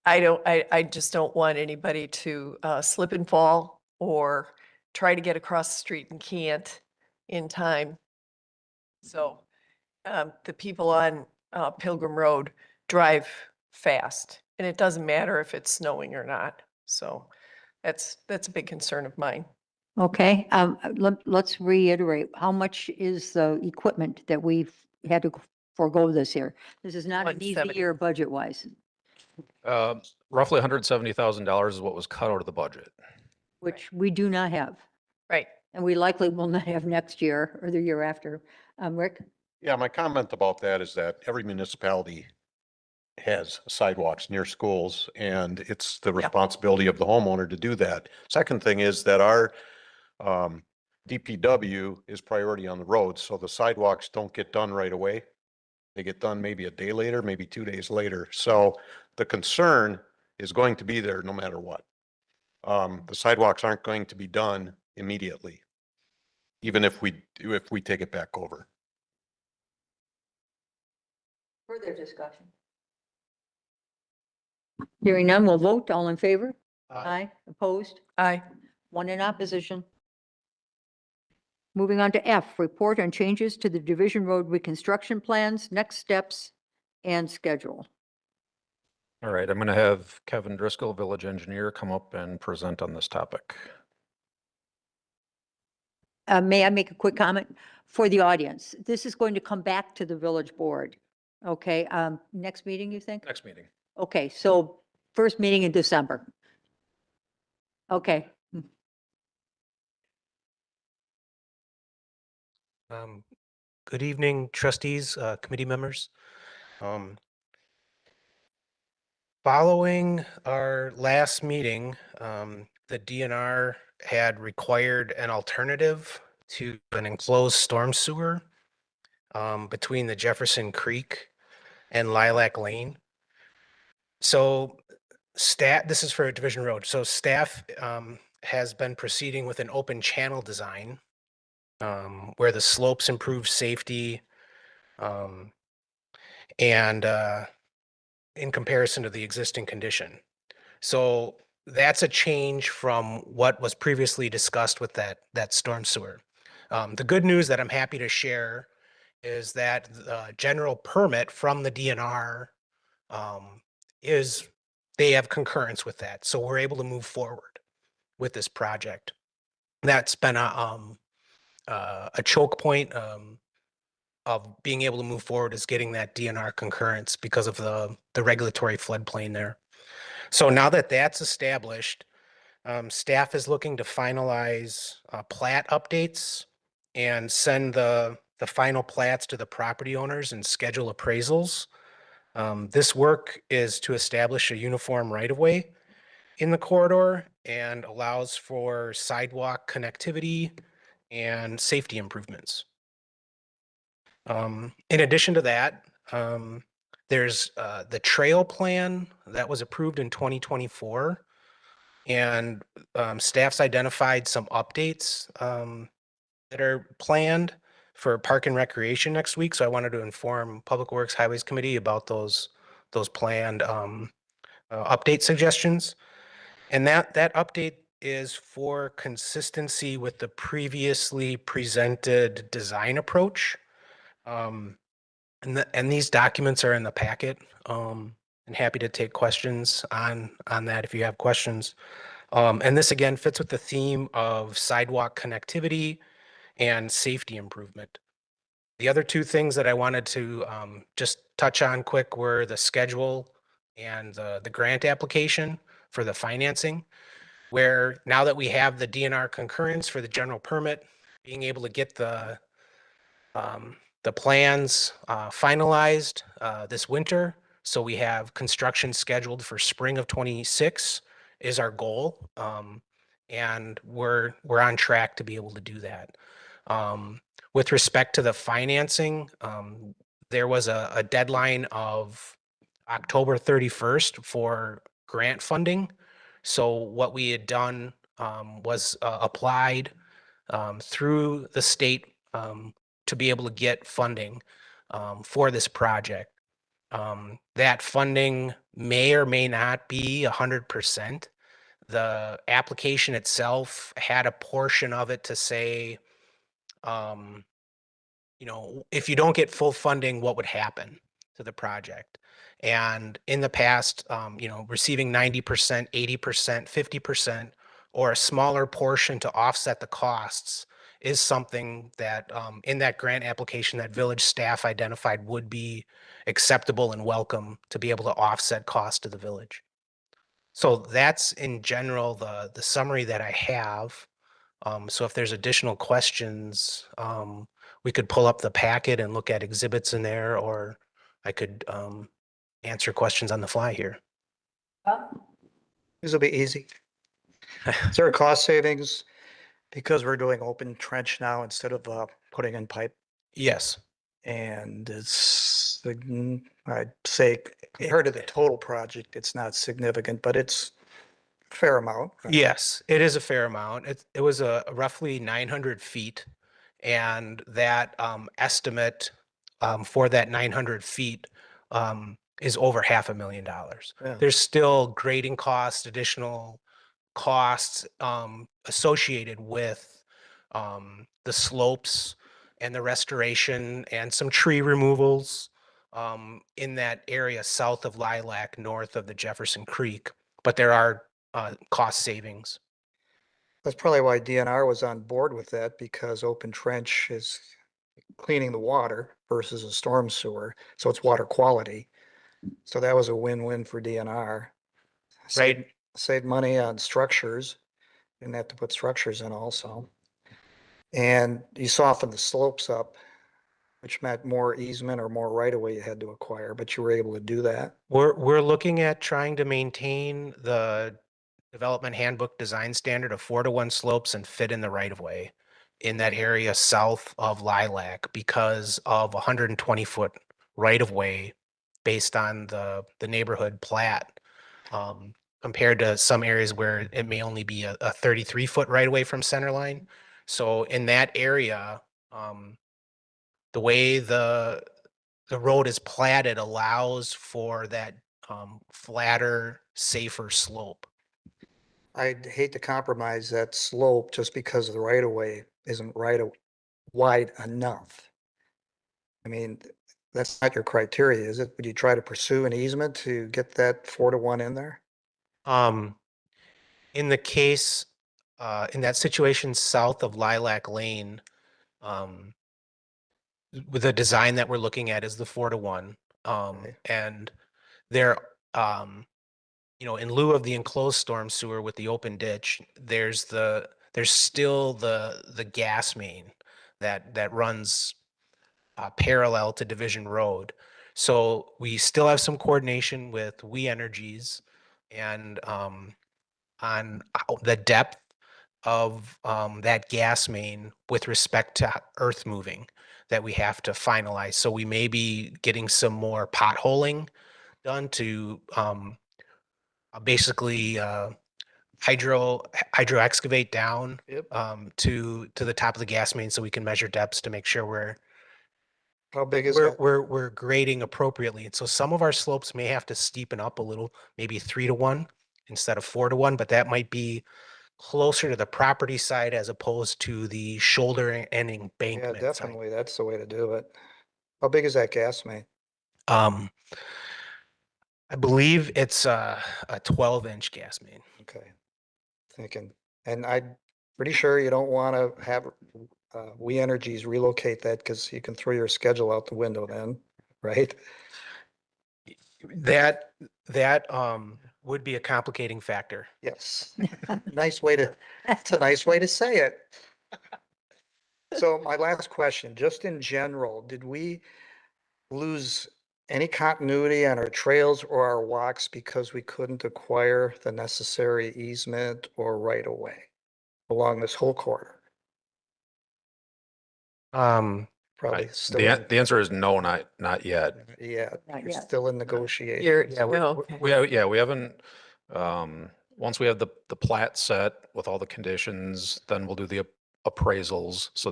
I just don't want anybody to slip and fall or try to get across the street and can't in time. So the people on Pilgrim Road drive fast, and it doesn't matter if it's snowing or not. So that's a big concern of mine. Okay, let's reiterate, how much is the equipment that we've had to forego this year? This is not an easy 170. year budget-wise, Roughly $170,000 is what was cut out of the budget. which we do not have, Right. and we likely will not have next year or the year after. Rick? Yeah, my comment about that is that every municipality has sidewalks near schools, and it's the Yeah. responsibility of the homeowner to do that. Second thing is that our DPW is priority on the roads, so the sidewalks don't get done right away. They get done maybe a day later, maybe 2 days later. So the concern is going to be there no matter what. The sidewalks aren't going to be done immediately, even if we take it back over. Further discussion? Hearing none, we'll vote. All in favor? Aye. Opposed? Aye. One in opposition. Moving on to F, report on changes to the Division Road reconstruction plans, next steps, and schedule. All right, I'm going to have Kevin Driscoll, village engineer, come up and present on this topic. May I make a quick comment for the audience? This is going to come back to the village board. Okay, next meeting, you think? Next meeting. Okay, so first meeting in December. Okay, Good evening, trustees, committee members. Following our last meeting, the DNR had required an alternative to an enclosed storm sewer between the Jefferson Creek and Lilac Lane. So this is for Division Road. So staff has been proceeding with an open channel design where the slopes improve safety and in comparison to the existing condition. So that's a change from what was previously discussed with that storm sewer. The good news that I'm happy to share is that the general permit from the DNR they have concurrence with that. So we're able to move forward with this project. That's been a choke point of being able to move forward is getting that DNR concurrence because of the regulatory floodplain there. So now that that's established, staff is looking to finalize plat updates and send the final plats to the property owners and schedule appraisals. This work is to establish a uniform right-of-way in the corridor and allows for sidewalk connectivity and safety improvements. In addition to that, there's the trail plan that was approved in 2024. And staff's identified some updates that are planned for Park and Recreation next week. So I wanted to inform Public Works Highways Committee about those planned update suggestions. And that update is for consistency with the previously presented design approach. And these documents are in the packet. And happy to take questions on that if you have questions. And this again fits with the theme of sidewalk connectivity and safety improvement. The other two things that I wanted to just touch on quick were the schedule and the grant application for the financing, where now that we have the DNR concurrence for the general permit, being able to get the plans finalized this winter. So we have construction scheduled for spring of 26 is our goal. And we're on track to be able to do that. With respect to the financing, there was a deadline of October 31st for grant funding. So what we had done was applied through the state to be able to get funding for this project. That funding may or may not be 100%. The application itself had a portion of it to say, if you don't get full funding, what would happen to the project? And in the past, receiving 90%, 80%, 50%, or a smaller portion to offset the costs is something that in that grant application that village staff identified would be acceptable and welcome to be able to offset cost to the village. So that's in general the summary that I have. So if there's additional questions, we could pull up the packet and look at exhibits in there, or I could answer questions on the fly here. This will be easy. Is there a cost savings because we're doing open trench now instead of putting in pipe? Yes. And I'd say, compared to the total project, it's not significant, but it's a fair amount. right? Yes, it is a fair amount. It was a roughly 900 feet. And that estimate for that 900 feet is over $500,000. Yeah. There's still grading costs, additional costs associated with the slopes and the restoration and some tree removals in that area south of Lilac, north of the Jefferson Creek. But there are cost savings. That's probably why DNR was on board with that, because open trench is cleaning the water versus a storm sewer, so it's water quality. So that was a win-win for DNR. Right. Saved money on structures, didn't have to put structures in also. And you softened the slopes up, which meant more easement or more right of way you had to acquire, but you were able to do that. We're looking at trying to maintain the development handbook design standard of 4-to-1 slopes and fit in the right of way in that area south of Lilac because of 120-foot right of way based on the neighborhood plat. Compared to some areas where it may only be a 33-foot right away from center line. So in that area, the way the road is platted allows for that flatter, safer slope. I'd hate to compromise that slope just because the right of way isn't wide enough. I mean, that's not your criteria, is it? Would you try to pursue an easement to get that 4-to-1 in there? In the case, in that situation south of Lilac Lane, with the design that we're looking at is the 4-to-1. Okay. And there, in lieu of the enclosed storm sewer with the open ditch, there's still the gas main that runs parallel to Division Road. So we still have some coordination with We Energies and on the depth of that gas main with respect to earth moving that we have to finalize. So we may be getting some more potholing done to basically hydro excavate down Yep. to the top of the gas main so we can measure depths to make sure How big is that? we're grading appropriately. And so some of our slopes may have to steepen up a little, maybe 3-to-1 instead of 4-to-1, but that might be closer to the property side as opposed to the shoulder and Yeah, embankment side. definitely, that's the way to do it. How big is that gas main? I believe it's a 12-inch gas main. Okay. Thinking, and I'm pretty sure you don't want to have We Energies relocate that because you can throw your schedule out the window then, right? That would be a complicating factor. Yes. It's a nice way to say it. So my last question, just in general, did we lose any continuity on our trails or our walks because we couldn't acquire the necessary easement or right of way along this whole corridor? Probably still, The answer is no, not yet. yeah, Not you're yet. still in negotiation. Yeah, We haven't, once we have the plat set with all the conditions, then we'll do the appraisals. So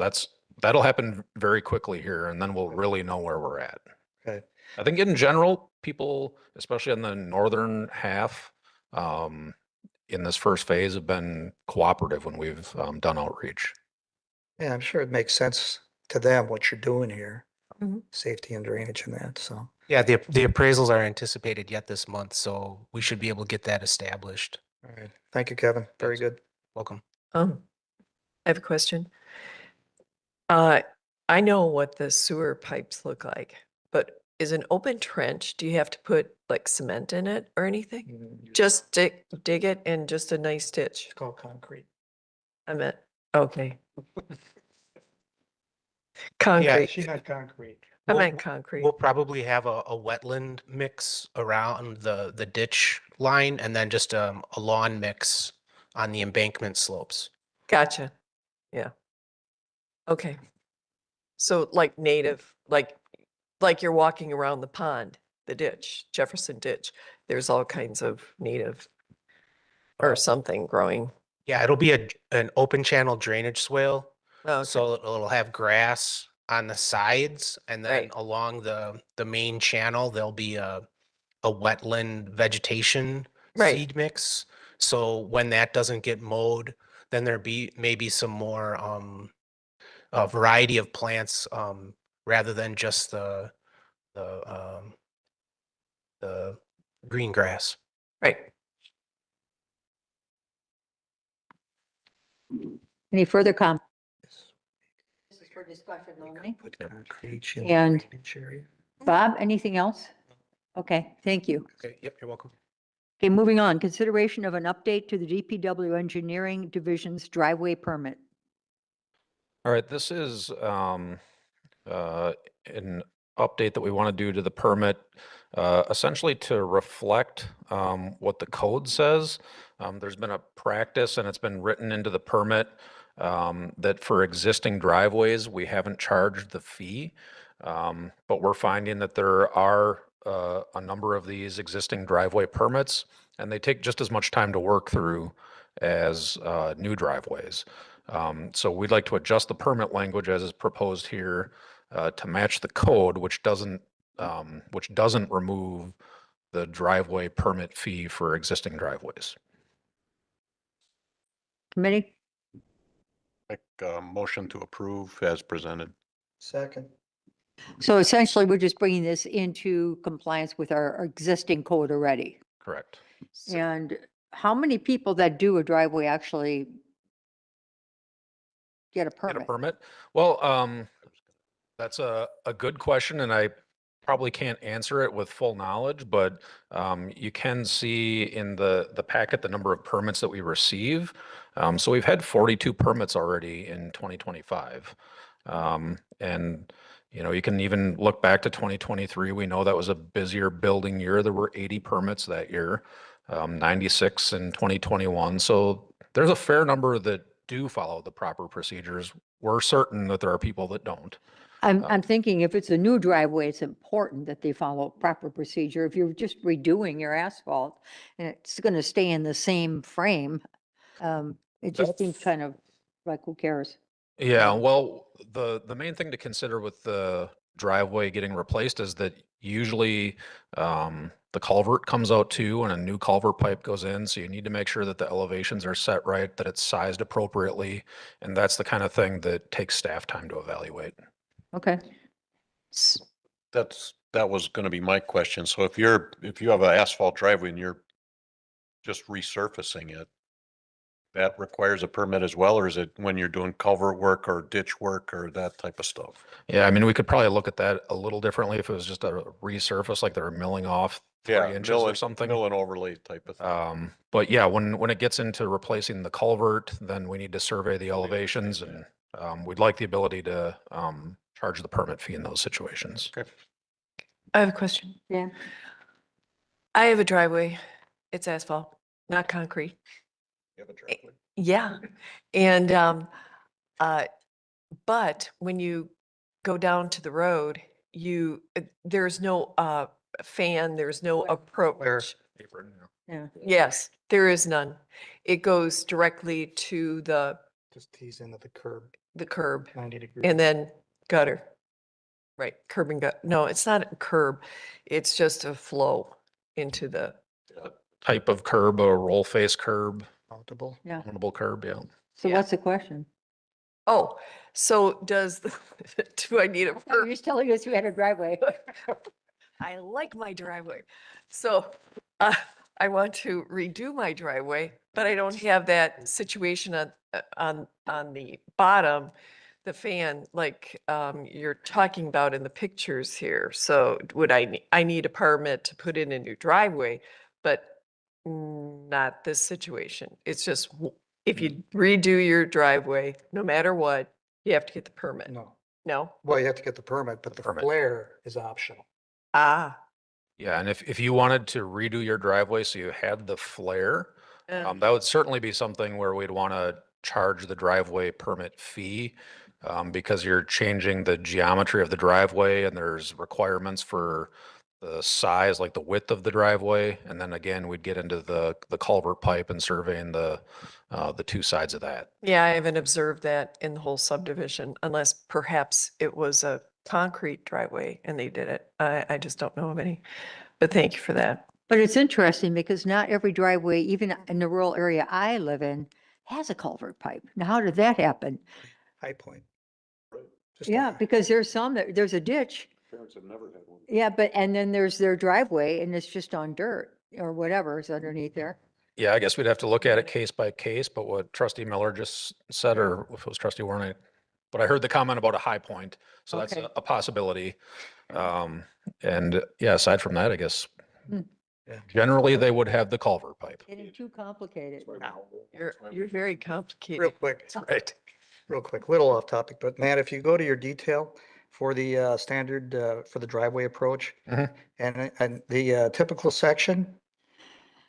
that'll happen very quickly here, and then we'll really know where we're at. Okay. I think in general, people, especially in the northern half, in this first phase have been cooperative when we've done outreach. Yeah, I'm sure it makes sense to them what you're doing here. Mhm. Safety and drainage and that, so. Yeah, the appraisals are anticipated yet this month, so we should be able to get that established. All right. Thank you, Kevin. Very Thanks. good. Welcome. I have a question. I know what the sewer pipes look like, but is an open trench, do you have to put like cement in it or anything? Just dig it in just a nice ditch? It's called concrete. I meant, okay. Concrete. She meant concrete. I We'll- meant concrete. We'll probably have a wetland mix around the ditch line and then just a lawn mix on the embankment slopes. Gotcha. Yeah. Okay. So like native, like you're walking around the pond, the ditch, Jefferson Ditch, there's all kinds of native or something growing. Yeah, it'll be an open channel drainage swale. Oh, So it'll have grass on the sides and then Right. along the main channel, there'll be a wetland vegetation Right. seed mix. So when that doesn't get mowed, then there be maybe some more a variety of plants rather than just the green grass. right. Any further comments? This is for discussion only. Put concrete in And- the drainage area. Bob, anything else? Okay, thank you. Okay, yep, you're welcome. Okay, moving on, consideration of an update to the DPW Engineering Division's driveway permit. All right, this is an update that we want to do to the permit, essentially to reflect what the code says. There's been a practice and it's been written into the permit that for existing driveways, we haven't charged the fee. But we're finding that there are a number of these existing driveway permits, and they take just as much time to work through as new driveways. So we'd like to adjust the permit language as is proposed here to match the code, which doesn't remove the driveway permit fee for existing driveways. Committee? Make a motion to approve as presented. Second. So essentially, we're just bringing this into compliance with our existing code already. Correct. And how many people that do a driveway actually get a Get a permit? permit? Well, that's a good question, and I probably can't answer it with full knowledge, but you can see in the packet the number of permits that we receive. So we've had 42 permits already in 2025. And you can even look back to 2023. We know that was a busier building year. There were 80 permits that year, 96 in 2021. So there's a fair number that do follow the proper procedures. We're certain that there are people that don't. I'm thinking if it's a new driveway, it's important that they follow proper procedure. If you're just redoing your asphalt and it's going to stay in the same frame, it just seems kind of like, who cares? Yeah, well, the main thing to consider with the driveway getting replaced is that usually the culvert comes out too and a new culvert pipe goes in. So you need to make sure that the elevations are set right, that it's sized appropriately. And that's the kind of thing that takes staff time to evaluate. Okay. That was gonna be my question. So if you have an asphalt driveway and you're just resurfacing it, that requires a permit as well, or is it when you're doing culvert work or ditch work or that type of stuff? Yeah, I mean, we could probably look at that a little differently if it was just a resurface, like they were milling off 3 inches or something. Mill and overlay type of thing. But yeah, when it gets into replacing the culvert, then we need to survey the elevations and we'd like the ability to charge the permit fee in those situations. Okay. I have a question. Yeah. I have a driveway. It's asphalt, not concrete. You have a driveway? Yeah. And, but when you go down to the road, there's no, fan, there's no approach. Apron, yeah. Yeah. Yes, there is none. It goes directly to Just tease into the curb, the curb 90 degrees. and then gutter. Right, curb and gut. No, it's not a curb. It's just a flow into the, Type of curb, a roll face curb, Mountable. Yeah. mountable curb, yeah. So Yeah. what's the question? oh, so do I need a You're permit? just telling us you had a driveway. I like my driveway. So I want to redo my driveway, but I don't have that situation on the bottom, the fan, like you're talking about in the pictures here. So would I need a permit to put in a new driveway, but not this situation. It's just if you redo your driveway, no matter what, you have to get the permit. No. No? Well, you have to get the permit, but the Permit. flare is optional. Ah. Yeah, and if you wanted to redo your driveway so you had the flare, that would certainly be something where we'd want to charge the driveway permit fee, because you're changing the geometry of the driveway and there's requirements for the size, like the width of the driveway. And then again, we'd get into the culvert pipe and surveying the two sides of that. Yeah, I haven't observed that in the whole subdivision unless perhaps it was a concrete driveway and they did it. I just don't know of any. But thank you for that. But it's interesting because not every driveway, even in the rural area I live in, has a culvert pipe. Now, how did that happen? High Point. Just a Yeah, high- because there's some that, there's a ditch. Yeah, and then there's their driveway and it's just on dirt or whatever is underneath there. Yeah, I guess we'd have to look at it case by case, but what Trustee Miller just said, or if it was Trustee Warren, but I heard the comment about a high point, so that's Okay. a possibility. And yeah, aside from that, I guess Hmm. Yeah. generally they would have the culvert pipe. Getting too complicated. You're very complicated. Real quick, Right. real quick, little off topic, but Matt, if you go to your detail for the standard for the driveway approach Mhm. and the typical section,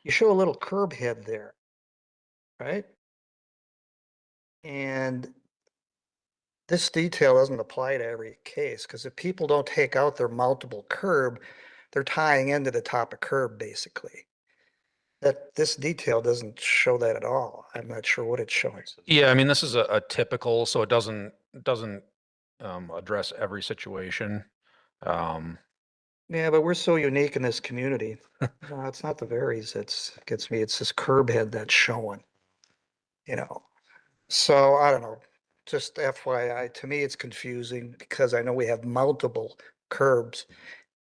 you show a little curb head there, right? And this detail doesn't apply to every case, because if people don't take out their multiple curb, they're tying into the top of curb, basically. This detail doesn't show that at all. I'm not sure what it's showing. Yeah, I mean, this is a typical, so it doesn't address every situation. Yeah, but we're so unique in this community. It's not the varies gets me, it's this curb head that's showing, you know? So I don't know, just FYI, to me, it's confusing because I know we have multiple curbs.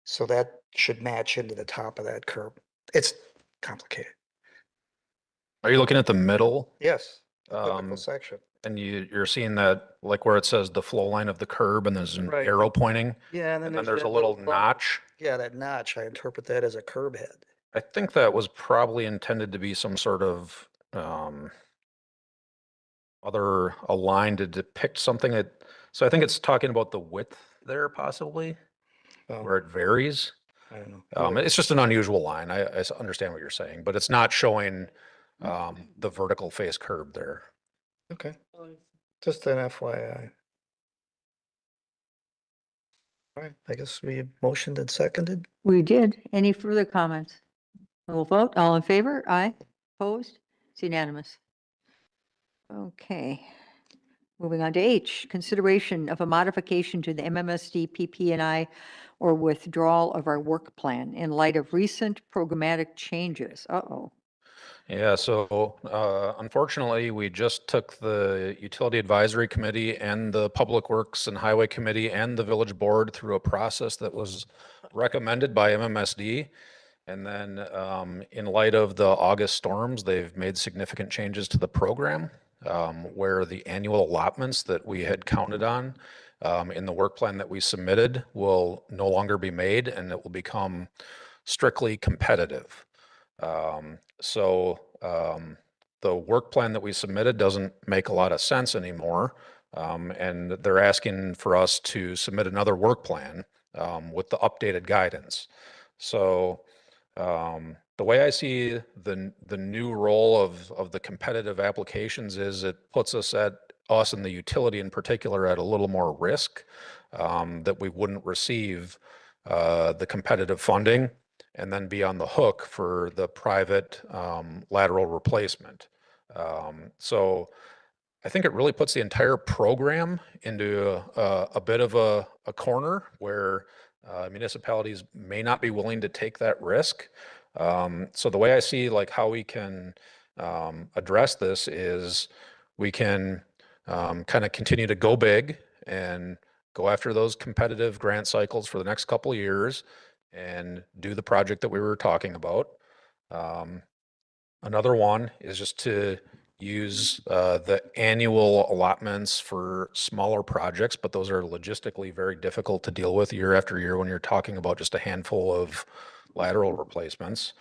So that should match into the top of that curb. It's complicated. Are you looking at the middle? Yes, the typical Um, section. And you're seeing that, like where it says the flow line of the curb and there's an Right. arrow pointing, Yeah, and then there's a little notch. Yeah, that notch, I interpret that as a curb head. I think that was probably intended to be some sort of a line to depict something that, so I think it's talking about the width there possibly, Oh, where it varies. I don't know. It's just an unusual line. I understand what you're saying, but it's not showing the vertical face curb there. Okay, just an FYI. All right, I guess we motioned and seconded. We did. Any further comments? We'll vote. All in favor? Aye. Opposed? It's unanimous. Okay. Moving on to H, consideration of a modification to the MMSD PP&I or withdrawal of our work plan in light of recent programmatic changes. Uh-oh. Yeah, so unfortunately, we just took the Utility Advisory Committee and the Public Works and Highway Committee and the Village Board through a process that was recommended by MMSD. And then in light of the August storms, they've made significant changes to the program where the annual allotments that we had counted on in the work plan that we submitted will no longer be made, and it will become strictly competitive. The work plan that we submitted doesn't make a lot of sense anymore. And they're asking for us to submit another work plan with the updated guidance. So the way I see the new role of the competitive applications is it puts us and the utility in particular at a little more risk that we wouldn't receive the competitive funding and then be on the hook for the private lateral replacement. So I think it really puts the entire program into a bit of a corner where municipalities may not be willing to take that risk. So the way I see like how we can address this is we can kind of continue to go big and go after those competitive grant cycles for the next couple of years and do the project that we were talking about. Another one is just to use the annual allotments for smaller projects, but those are logistically very difficult to deal with year after year when you're talking about just a handful of lateral replacements.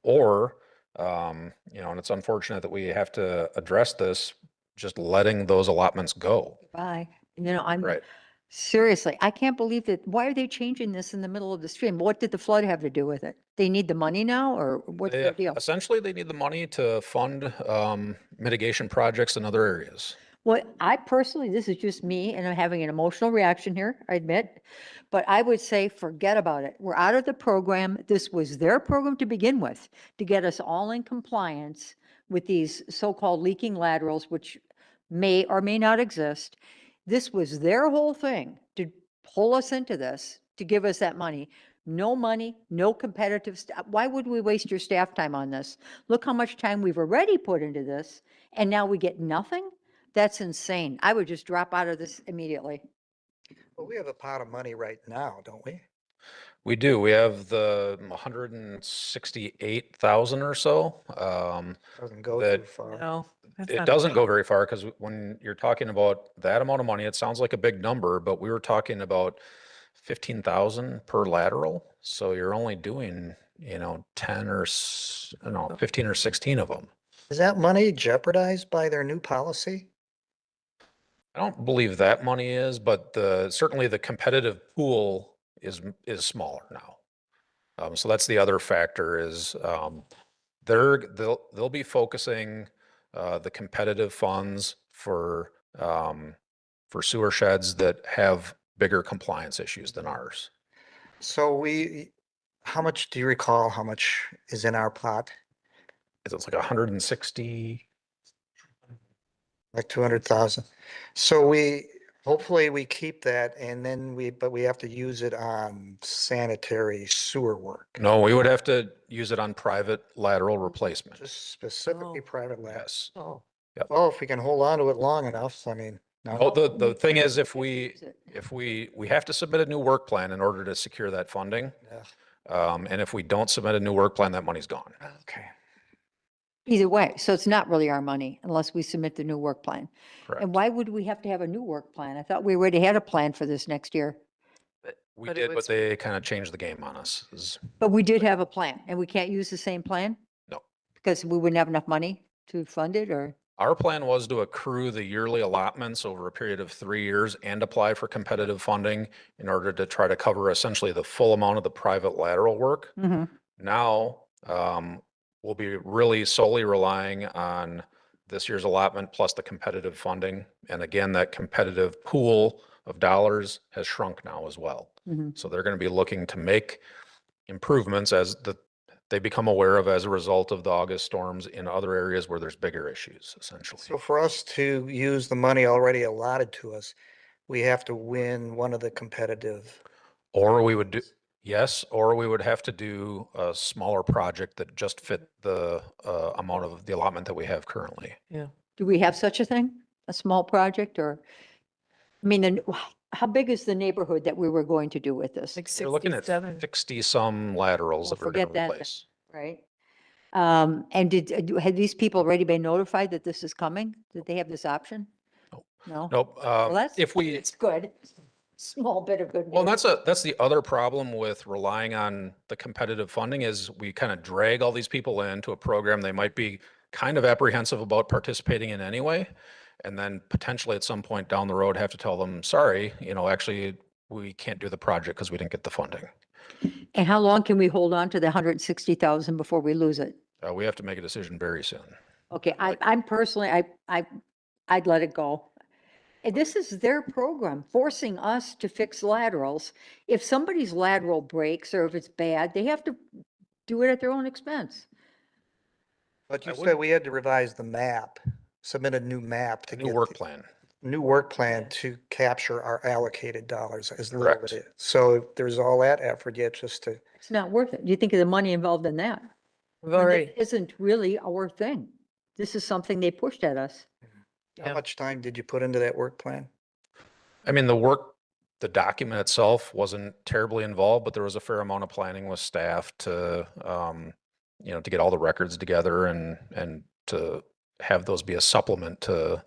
Or, and it's unfortunate that we have to address this, just letting those allotments go. Bye. Seriously, I can't believe that. Why are they changing this in the middle of the stream? What did the flood have to do with it? They need the money now, or what's They- their deal? Essentially, they need the money to fund mitigation projects in other areas. Well, I personally, this is just me, and I'm having an emotional reaction here, I admit. But I would say, forget about it. We're out of the program. This was their program to begin with, to get us all in compliance with these so-called leaking laterals, which may or may not exist. This was their whole thing, to pull us into this, to give us that money. No money, no competitive, why would we waste your staff time on this? Look how much time we've already put into this, and now we get nothing? That's insane. I would just drop out of this immediately. Well, we have a pot of money right now, don't we? We do. We have the 168,000 or so. Doesn't go That- too far. No. that's It not doesn't go enough. very far because when you're talking about that amount of money, it sounds like a big number, but we were talking about 15,000 per lateral. So you're only doing, 10 or, 15 or 16 of them. Is that money jeopardized by their new policy? I don't believe that money is, but certainly the competitive pool is smaller now. So that's the other factor is, they'll be focusing, the competitive funds for sewer sheds that have bigger compliance issues than ours. So how much, do you recall how much is in our pot? It's like 160. Like 200,000. So hopefully we keep that and then but we have to use it on sanitary sewer work. No, we would have to use it on private lateral replacement. Just specifically Oh. private lab. Yes. Oh, Well, if we can hold on to it long enough, I mean, no. Oh, the thing is, if we Use it. we have to submit a new work plan in order to secure that funding. Yeah. And if we don't submit a new work plan, that money's gone. Okay. Either way, so it's not really our money unless we submit the new work plan. Correct. And why would we have to have a new work plan? I thought we already had a plan for this next year. We but it did, but was- they kind of changed the game on us. But we did have a plan, and we can't use the same plan? No. Because we wouldn't have enough money to fund it, or? Our plan was to accrue the yearly allotments over a period of 3 years and apply for competitive funding in order to try to cover essentially the full amount of the private lateral work. Mhm. Now, we'll be really solely relying on this year's allotment plus the competitive funding. And again, that competitive pool of dollars has shrunk now as well. Mhm. So they're going to be looking to make improvements as they become aware of as a result of the August storms in other areas where there's bigger issues, essentially. So for us to use the money already allotted to us, we have to win one of the competitive. Or we would do, yes, or we would have to do a smaller project that just fit the amount of the allotment that we have currently. Do we have such a thing? A small project, or? I mean, how big is the neighborhood that we were going to do with this, like We're looking at 67. 60-some laterals Well, that we're going forget to that then. replace. right? And had these people already been notified that this is coming? Did they have this option? Nope. No? Nope. Well, that's, If we, it's good. Small bit of good well, news. that's the other problem with relying on the competitive funding is we kind of drag all these people into a program they might be kind of apprehensive about participating in anyway. And then potentially at some point down the road have to tell them, sorry, actually we can't do the project because we didn't get the funding. And how long can we hold on to the 160,000 before we lose it? We have to make a decision very soon. Okay, I'm personally, I'd let it go. And this is their program, forcing us to fix laterals. If somebody's lateral breaks or if it's bad, they have to do it at their own expense. But you I said would- we had to revise the map, submit a new map to New get work the plan. new work plan to capture our allocated dollars as little Correct. it is. So there's all that effort yet just to, It's not worth it. Do you think of the money involved in that? We've When that already, isn't really our thing. This is something they pushed at us. how Yeah. much time did you put into that work plan? I mean, the document itself wasn't terribly involved, but there was a fair amount of planning with staff to, to get all the records together and to have those be a supplement to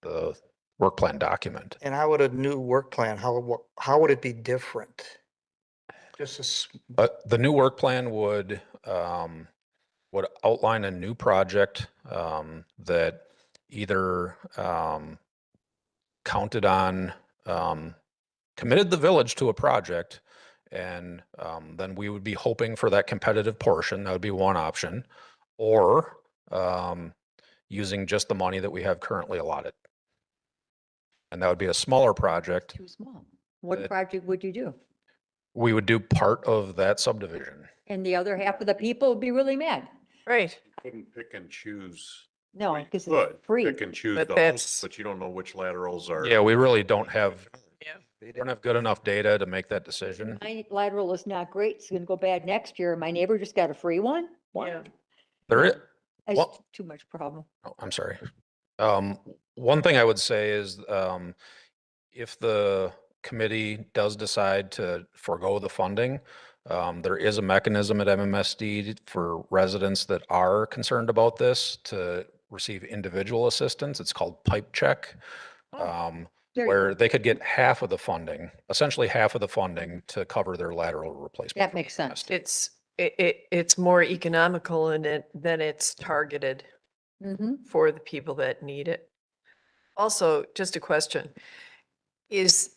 the work plan document. And how would a new work plan, how would it be different? Just a The new work plan would outline a new project that either counted on committed the village to a project, and then we would be hoping for that competitive portion. That would be one option. Or using just the money that we have currently allotted. And that would be a smaller project. Too small. What That- project would you do? We would do part of that subdivision. And the other half of the people would be really mad. Right. Couldn't pick and choose. No, Well, you because could it's free. Pick and choose But the that's- hosts, but you don't know which laterals are. Yeah, we really don't have, Yeah. we don't have good enough data to make that decision. My lateral is not great. It's gonna go bad next year. My neighbor just got a free one. Yeah. There is, It's Well- too much problem. oh, I'm sorry. One thing I would say is, if the committee does decide to forego the funding, there is a mechanism at MMSD for residents that are concerned about this to receive individual assistance. It's called Pipe Check. There you Where go. they could get half of the funding, essentially half of the funding to cover their lateral replacement. That from makes sense. MSD. It's more economical and then it's targeted Mm-hmm. for the people that need it. Also, just a question. Is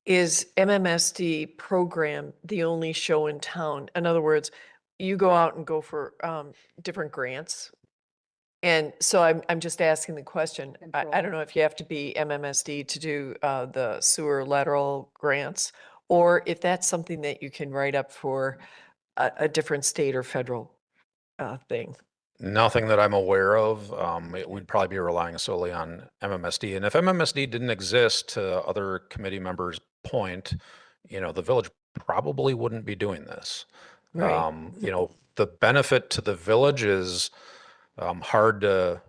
MMSD program the only show in town? In other words, you go out and go for different grants? And so I'm just asking the question. I don't know if you have to be MMSD to do the sewer lateral grants, or if that's something that you can write up for a different state or federal thing. Nothing that I'm aware of. We'd probably be relying solely on MMSD. And if MMSD didn't exist, to other committee members' point, the village probably wouldn't be doing this. The benefit to the village is hard to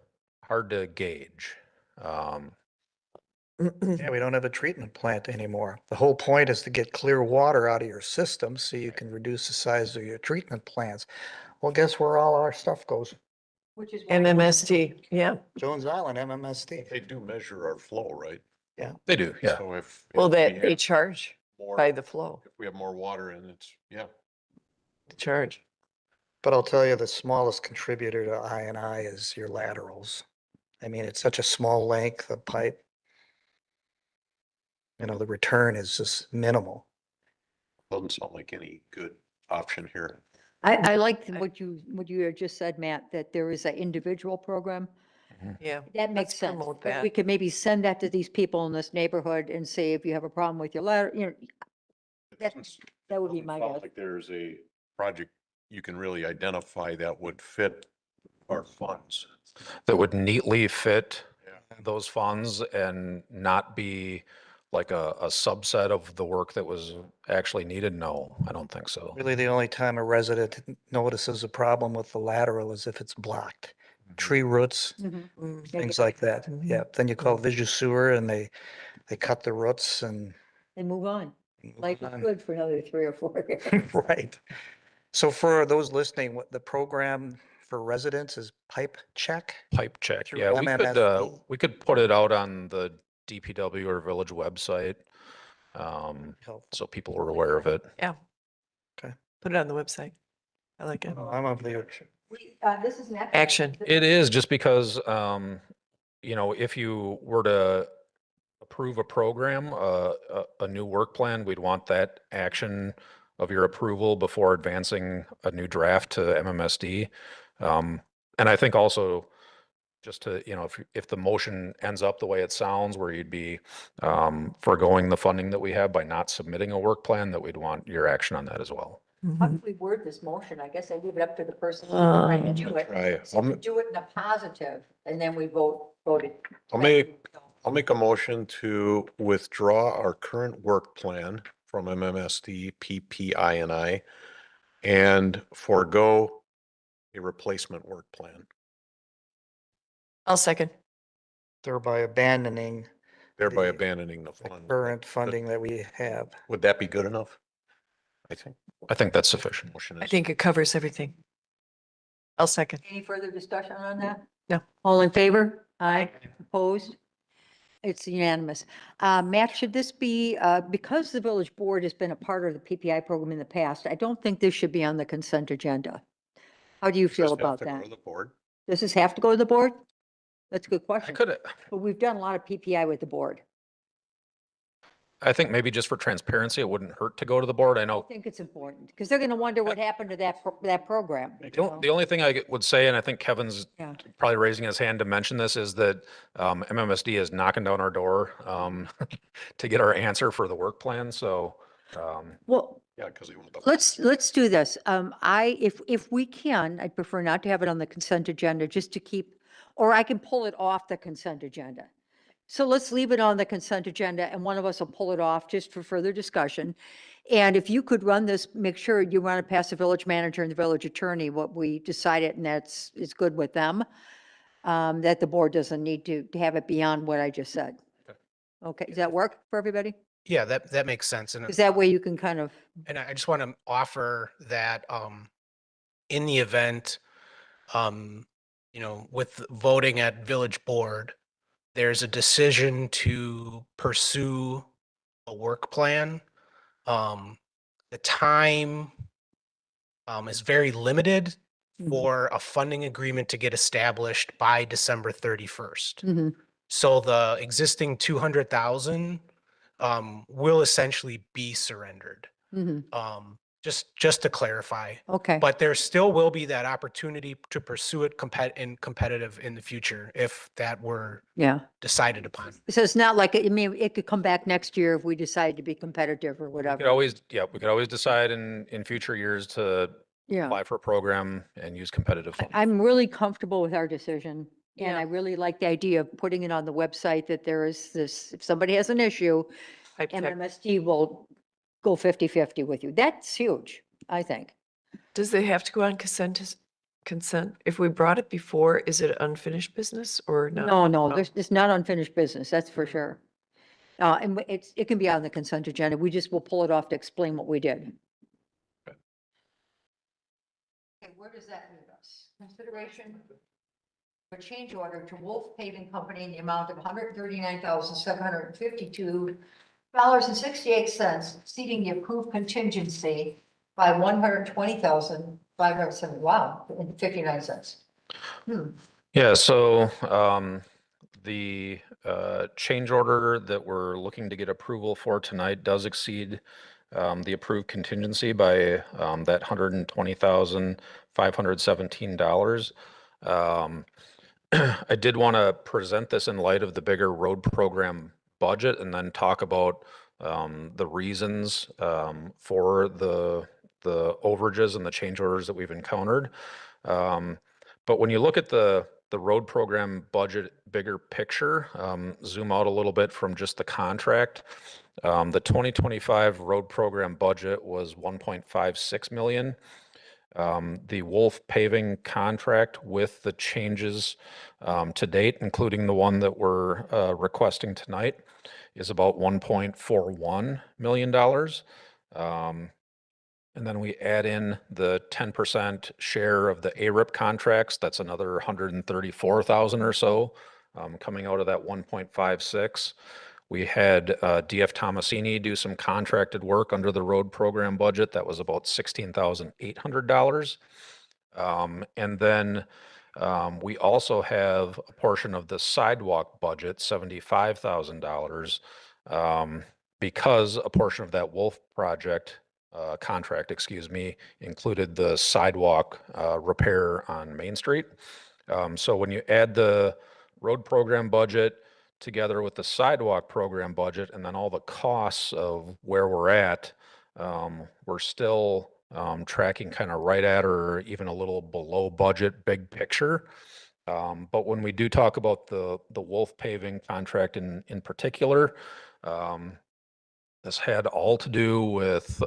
gauge. Yeah, we don't have a treatment plant anymore. The whole point is to get clear water out of your system so you can reduce the size of your treatment plants. Well, guess where all our stuff goes? Which is. why- MMSD, yeah. Jones Island, MMSD. They do measure our flow, right? They do, yeah. So if. Well, if we that they have charge more- by the flow, If we have more water in it, yeah. the charge. But I'll tell you, the smallest contributor to I&I is your laterals. I mean, it's such a small length of pipe. The return is just minimal. Doesn't sound like any good option here. I like what you had just said, Matt, that there is an individual program. Yeah. That makes Let's sense. promote But we that. could maybe send that to these people in this neighborhood and say, if you have a problem with your ladder, That- that would be my Sounds guess. Like there's a project you can really identify that would fit our funds. That would neatly fit Yeah. those funds and not be like a subset of the work that was actually needed? No, I don't think so. Really, the only time a resident notices a problem with the lateral is if it's blocked. Tree roots, Mhm. things like that. Mhm. Yeah, then you call Visu Sewer and they cut the roots and. And move on. move Life is on. good for another 3 or 4 years. Right. So for those listening, what the program for residents is Pipe Check? Pipe Check, Through yeah, MMSD? we could put it out on the DPW or village website, Helpful. so people are aware of it. Put it on the website. I like it. I'm of the, This is next. Action. It is just because, if you were to approve a program, a new work plan, we'd want that action of your approval before advancing a new draft to MMSD. And I think also just to, if the motion ends up the way it sounds, where you'd be foregoing the funding that we have by not submitting a work plan, that we'd want your action on that as well. How do we word this motion? I guess I leave it up to the person who's trying to do it. Try. So we do it in a positive, and then we vote it. I'll make a motion to withdraw our current work plan from MMSD, PPI and forego a replacement work plan, I'll second. thereby abandoning thereby The- abandoning the the fund. current funding that we have. Would that be good enough? I think that's sufficient. Motion I is- think it covers everything. I'll second. Any further discussion on that? No. All in favor? Aye. Opposed? It's unanimous. Matt, should this be, because the village board has been a part of the PPI program in the past, I don't think this should be on the consent agenda. How do you feel Just have about to go that? to the board. Does this have to go to the board? That's a good I question. could, But we've done a lot of PPI with the board. I think maybe just for transparency, it wouldn't hurt to go to the board. I I know think it's important because they're going to wonder what happened to that program. you know? the only thing I would say, and I think Kevin's Yeah. probably raising his hand to mention this, is that MMSD is knocking down our door to get our answer for the work plan. So Well, Yeah, because he won't. let's do this. If we can, I'd prefer not to have it on the consent agenda, just to keep, or I can pull it off the consent agenda. So let's leave it on the consent agenda and one of us will pull it off just for further discussion. And if you could run this, make sure you run it past the village manager and the village attorney, what we decided, and is good with them. That the board doesn't need to have it beyond what I just said. Okay, does that work for everybody? Yeah, that makes sense. And Because that way you can kind of, I just want to offer that in the event, with voting at village board, there's a decision to pursue a work plan. The time is very limited Mhm. for a funding agreement to get established by December 31st. Mhm. So the existing 200,000 will essentially be surrendered. Mhm. Just to clarify. Okay. But there still will be that opportunity to pursue it competitive in the future if that were Yeah. decided upon. So it's not like, I mean, it could come back next year if we decide to be competitive or we whatever. could always, we could always decide in future years to Yeah. apply for a program and use competitive funds. I'm really comfortable with our decision. And Yeah. I really like the idea of putting it on the website that there is this, if somebody has an issue, Hype tech. MMSD will go 50-50 with you. That's huge, I think. Does they have to go on consent? If we brought it before, is it unfinished business or no? No, Oh. it's not unfinished business, that's for sure. And it can be on the consent agenda. We just will pull it off to explain what we did. Okay, where does that leave us? Consideration for change order to Wolf Paving Company in the amount of $139,752.68, exceeding the approved contingency by $120,570, wow, and 59 cents. Yeah, so the change order that we're looking to get approval for tonight does exceed the approved contingency by that $120,517. I did want to present this in light of the bigger road program budget and then talk about the reasons for the overages and the change orders that we've encountered. But when you look at the road program budget, bigger picture, zoom out a little bit from just the contract. The 2025 road program budget was 1.56 million. The Wolf paving contract with the changes to date, including the one that we're requesting tonight, is about $1.41 million. And then we add in the 10% share of the ARIP contracts. That's another 134,000 or so coming out of that 1.56. We had DF Tomasini do some contracted work under the road program budget. That was about $16,800. And then we also have a portion of the sidewalk budget, $75,000, because a portion of that Wolf project contract, included the sidewalk repair on Main Street. So when you add the road program budget together with the sidewalk program budget and then all the costs of where we're at, we're still tracking kind of right at or even a little below budget, big picture. But when we do talk about the Wolf paving contract in particular, this had all to do with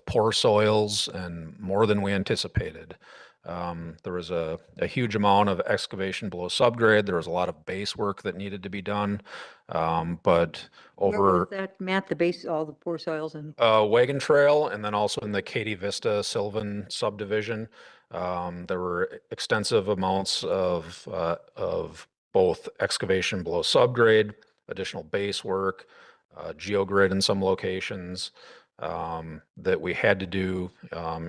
poor soils and more than we anticipated. There was a huge amount of excavation below subgrade. There was a lot of base work that needed to be done. But Where over was that, Matt, the base, all the poor soils and, Wagon Trail and then also in the Katy Vista Sylvan subdivision, there were extensive amounts of both excavation below subgrade, additional base work, geogrid in some locations. that we had to do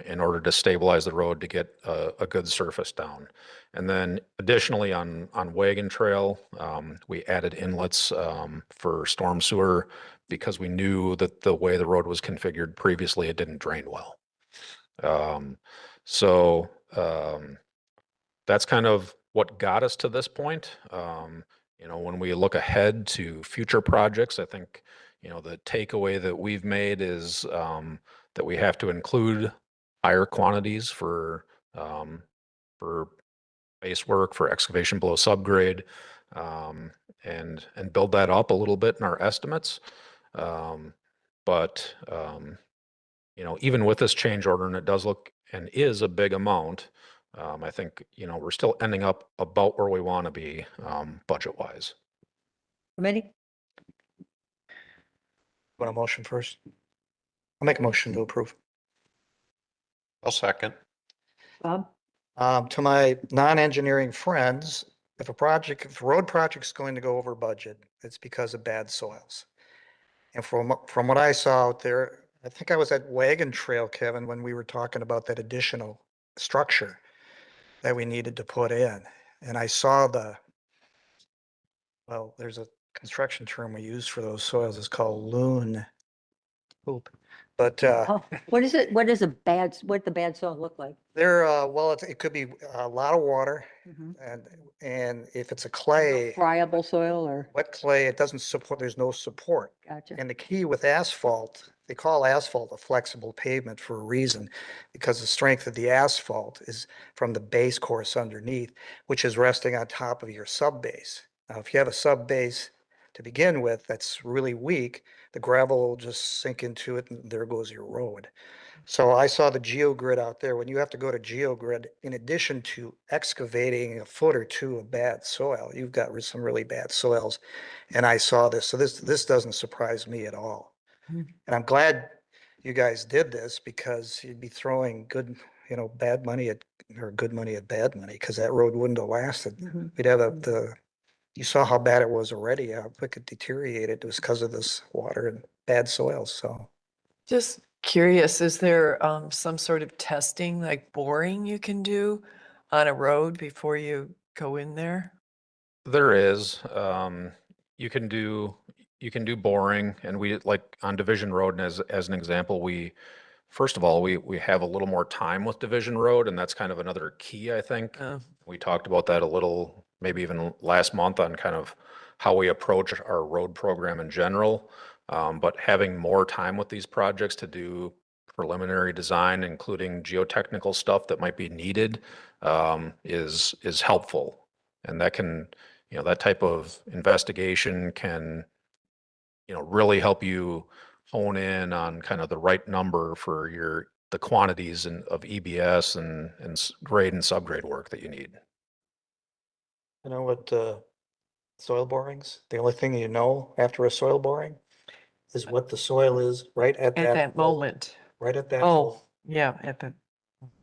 in order to stabilize the road to get a good surface down. And then additionally on Wagon Trail, we added inlets for storm sewer because we knew that the way the road was configured previously, it didn't drain well. So that's kind of what got us to this point. You know, when we look ahead to future projects, I think, you know, the takeaway that we've made is that we have to include higher quantities for base work, for excavation below subgrade, and build that up a little bit in our estimates. But you know, even with this change order, and it does look and is a big amount, I think, you know, we're still ending up about where we want to be budget wise. Committee? Want a motion first? I'll make a motion to approve. I'll second. Bob? To my non-engineering friends, if a road project's going to go over budget, it's because of bad soils. And from what I saw out there, I think I was at Wagon Trail, Kevin, when we were talking about that additional structure that we needed to put in. And I saw well, there's a construction term we use for those soils. It's called loon poop. But Oh, what is it? What is what the bad soil look like? well, it could be a lot of water, Mhm. and if it's a clay, Friable soil or, wet clay, it doesn't support, there's no support. gotcha. And the key with asphalt, they call asphalt a flexible pavement for a reason, because the strength of the asphalt is from the base course underneath, which is resting on top of your sub base. Now, if you have a sub base to begin with that's really weak, the gravel will just sink into it and there goes your road. So I saw the GeoGrid out there. When you have to go to GeoGrid, in addition to excavating a foot or two of bad soil, you've got some really bad soils. And I saw this, so this doesn't surprise me at all. Hmm. And I'm glad you guys did this because you'd be throwing good, bad money at, or good money at bad money, because that road wouldn't have lasted. Mhm. We'd have you saw how bad it was already, how quick it deteriorated. It was because of this water and bad soils, so. Just curious, is there some sort of testing, like boring you can do on a road before you go in there? There is, you can do boring, and we, like on Division Road, and as an example, first of all, we have a little more time with Division Road, and that's kind of another key, I think. We talked about that a little, maybe even last month, on kind of how we approach our road program in general. But having more time with these projects to do preliminary design, including geotechnical stuff that might be needed, is helpful. And that can, that type of investigation can, really help you hone in on kind of the right number for the quantities of EBS and grade and subgrade work that you need. You know what, soil borings, the only thing you know after a soil boring is what the soil is right at that. At that hole, moment? Right at that Oh, hole. yeah, at the,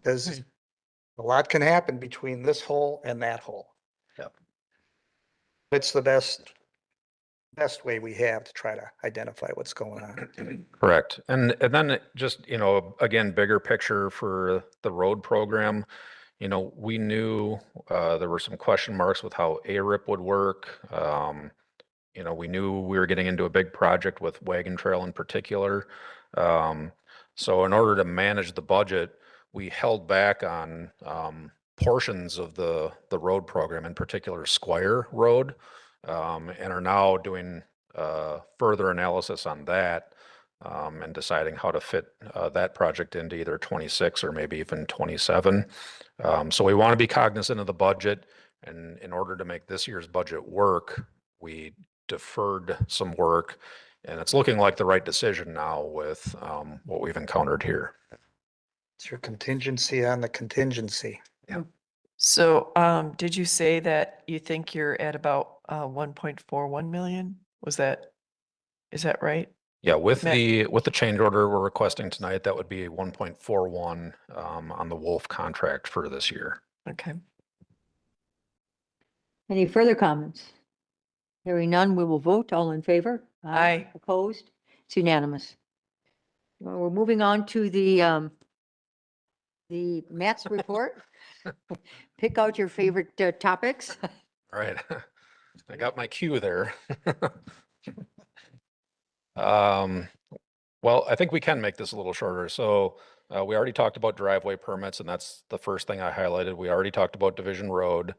Because a lot can happen between this hole and that hole. Yep. It's the best way we have to try to identify what's going on. Correct. And then just, again, bigger picture for the road program, we knew there were some question marks with how ARIP would work. We knew we were getting into a big project with Wagon Trail in particular. So in order to manage the budget, we held back on portions of the road program, in particular Squire Road, and are now doing further analysis on that and deciding how to fit that project into either 26 or maybe even 27. So we want to be cognizant of the budget, and in order to make this year's budget work, we deferred some work, and it's looking like the right decision now with what we've encountered here. It's your contingency on the contingency. so did you say that you think you're at about 1.41 million? Is that right? Yeah, with Matt. the change order we're requesting tonight, that would be 1.41 on the Wolf contract for this year. Okay. Any further comments? Hearing none, we will vote. All in favor? Aye. Opposed? It's unanimous. Well, we're moving on to the Matt's report. Pick out your favorite topics. All right. I got my cue there. Well, I think we can make this a little shorter. So we already talked about driveway permits, and that's the first thing I highlighted. We already talked about Division Road.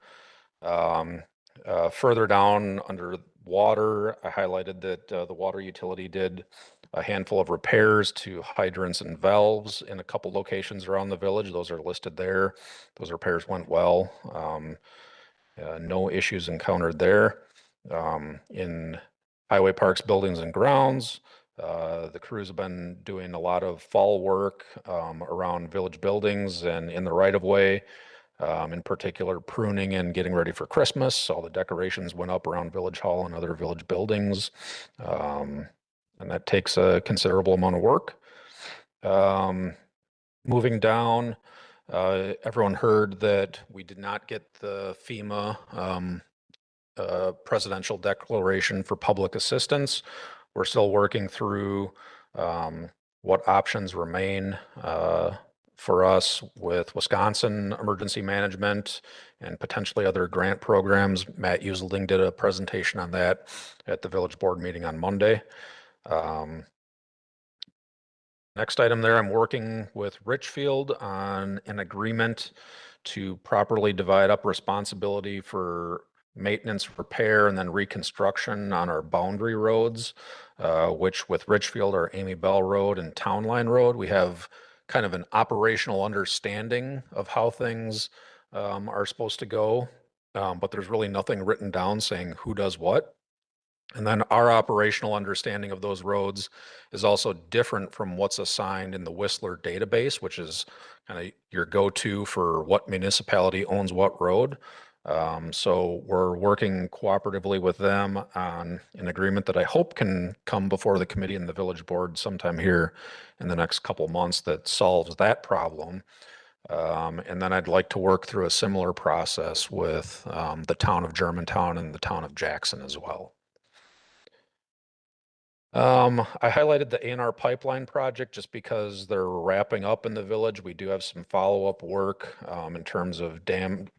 Further down under water, I highlighted that the water utility did a handful of repairs to hydrants and valves in a couple locations around the village. Those are listed there. Those repairs went well. No issues encountered there. In highway parks, buildings and grounds, the crews have been doing a lot of fall work around village buildings and in the right of way. In particular, pruning and getting ready for Christmas. All the decorations went up around Village Hall and other village buildings. And that takes a considerable amount of work. Moving down, everyone heard that we did not get the FEMA presidential declaration for public assistance. We're still working through what options remain for us with Wisconsin Emergency Management and potentially other grant programs. Matt Usilding did a presentation on that at the village board meeting on Monday. Next item there, I'm working with Richfield on an agreement to properly divide up responsibility for maintenance, repair, and then reconstruction on our boundary roads, which with Richfield are Amy Bell Road and Town Line Road. We have kind of an operational understanding of how things are supposed to go, but there's really nothing written down saying who does what. And then our operational understanding of those roads is also different from what's assigned in the Whistler database, which is kind of your go-to for what municipality owns what road. So we're working cooperatively with them on an agreement that I hope can come before the committee and the village board sometime here in the next couple months that solves that problem. And then I'd like to work through a similar process with the town of Germantown and the town of Jackson as well. I highlighted the A&R pipeline project just because they're wrapping up in the village. We do have some follow-up work in terms of damage,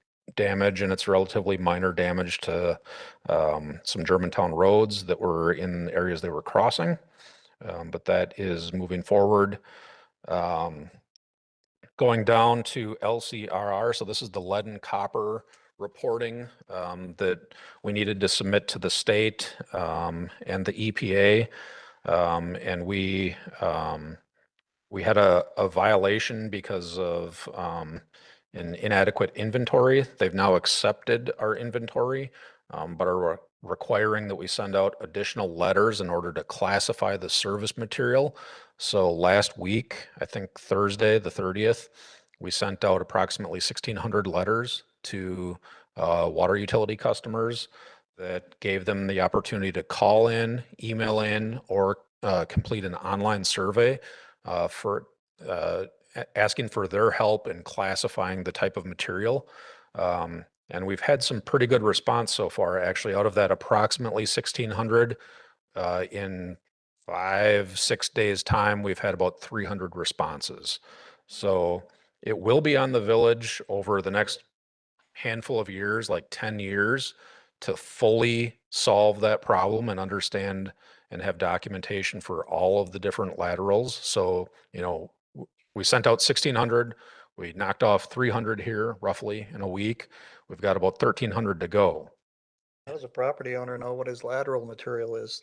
and it's relatively minor damage to some Germantown roads that were in areas they were crossing. But that is moving forward. Going down to LCRR, so this is the lead and copper reporting that we needed to submit to the state and the EPA. And we had a violation because of an inadequate inventory. They've now accepted our inventory, but are requiring that we send out additional letters in order to classify the service material. So last week, I think Thursday, the 30th, we sent out approximately 1,600 letters to water utility customers that gave them the opportunity to call in, email in, or complete an online survey for asking for their help in classifying the type of material. And we've had some pretty good response so far. Actually, out of that approximately 1,600, in 5-6 days time, we've had about 300 responses. So it will be on the village over the next handful of years, like 10 years, to fully solve that problem and understand and have documentation for all of the different laterals. So, you know, we sent out 1,600, we knocked off 300 here roughly in a week. We've got about 1,300 to go. How does a property owner know what his lateral material is?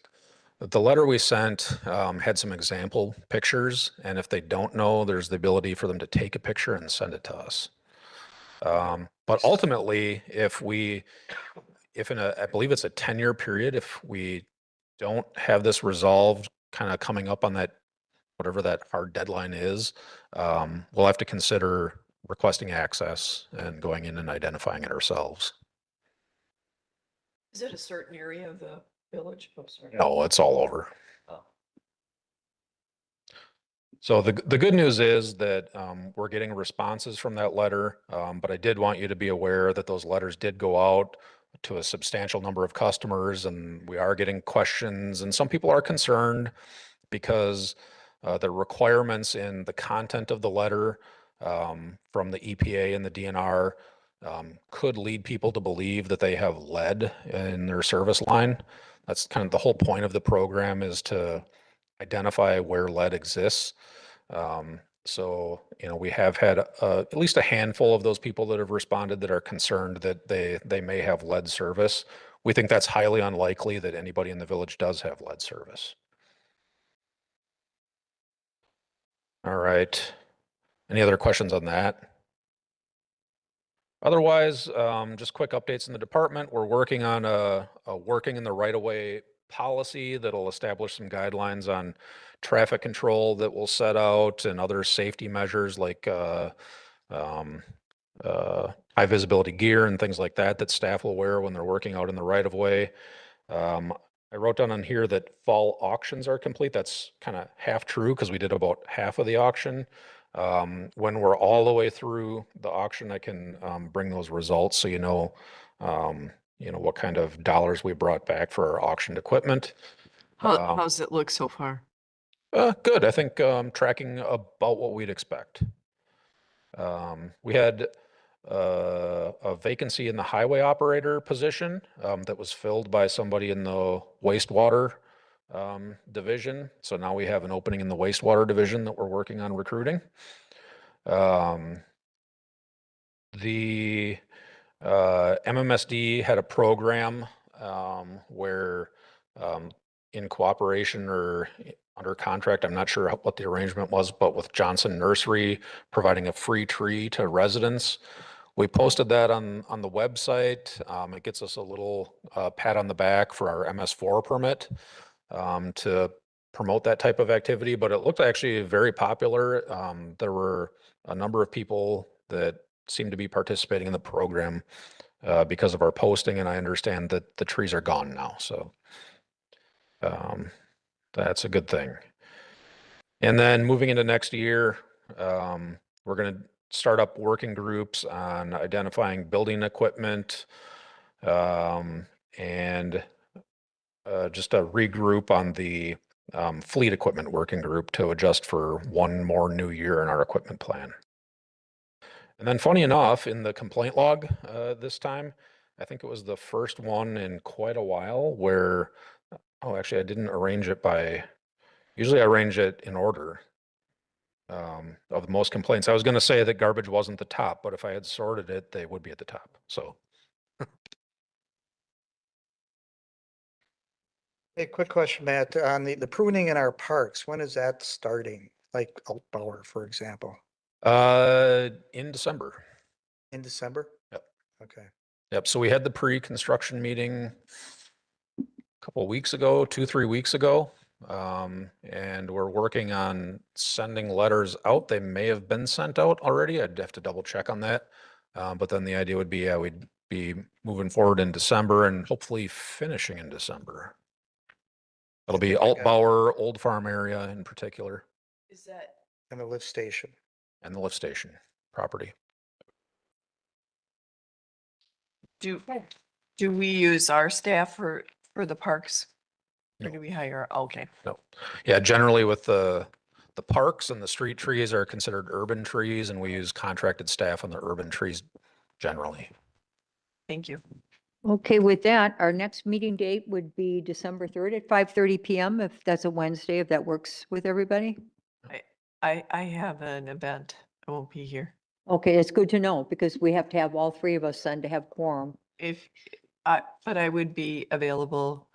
The letter we sent had some example pictures, and if they don't know, there's the ability for them to take a picture and send it to us. But ultimately, if in a, I believe it's a 10-year period, if we don't have this resolved, kind of coming up on that, whatever that hard deadline is, we'll have to consider requesting access and going in and identifying it ourselves. Is it a certain area of the village? Oh, sorry. No, it's all over. Oh. So the good news is that we're getting responses from that letter, but I did want you to be aware that those letters did go out to a substantial number of customers, and we are getting questions, and some people are concerned because the requirements in the content of the letter from the EPA and the DNR could lead people to believe that they have lead in their service line. That's kind of the whole point of the program, is to identify where lead exists. So, we have had at least a handful of those people that have responded that are concerned that they may have lead service. We think that's highly unlikely that anybody in the village does have lead service. All right. Any other questions on that? Otherwise, just quick updates in the department. We're working on a working in the right-of-way policy that'll establish some guidelines on traffic control that we'll set out, and other safety measures like high visibility gear and things like that staff will wear when they're working out in the right-of-way. I wrote down on here that fall auctions are complete. That's kind of half true because we did about half of the auction. When we're all the way through the auction, I can bring those results so you know what kind of dollars we brought back for our auctioned equipment. How's it look so far? Good. I think tracking about what we'd expect. We had a vacancy in the highway operator position that was filled by somebody in the wastewater division. So now we have an opening in the wastewater division that we're working on recruiting. The MMSD had a program where in cooperation or under contract, I'm not sure what the arrangement was, but with Johnson Nursery providing a free tree to residents. We posted that on the website. It gets us a little pat on the back for our MS4 permit to promote that type of activity, but it looked actually very popular. There were a number of people that seemed to be participating in the program because of our posting, and I understand that the trees are gone now, so that's a good thing. And then moving into next year, we're going to start up working groups on identifying building equipment and just a regroup on the fleet equipment working group to adjust for one more new year in our equipment plan. And then funny enough, in the complaint log this time, I think it was the first one in quite a while where, oh, actually I didn't arrange it by, usually I arrange it in order of the most complaints. I was going to say that garbage wasn't the top, but if I had sorted it, they would be at the top. So. Hey, quick question, Matt, on the pruning in our parks, when is that starting? Like Altbauer, for example, In December. in December? Yep. Okay. Yep. So we had the pre-construction meeting a couple of weeks ago, 2-3 weeks ago. And we're working on sending letters out. They may have been sent out already. I'd have to double check on that. But then the idea would be, yeah, we'd be moving forward in December and hopefully finishing in December. It'll be Altbauer, Old Farm area in particular, Is that? And the lift station. and the lift station property. Do we use our staff for the parks? Or No. do we hire? Okay. No. Yeah, generally with the parks and the street trees are considered urban trees, and we use contracted staff on the urban trees generally. Thank you. Okay, with that, our next meeting date would be December 3rd at 5:30 PM, if that's a Wednesday, if that works with everybody. I have an event. I won't be here. Okay, it's good to know because we have to have all three of us then to have quorum. But I would be available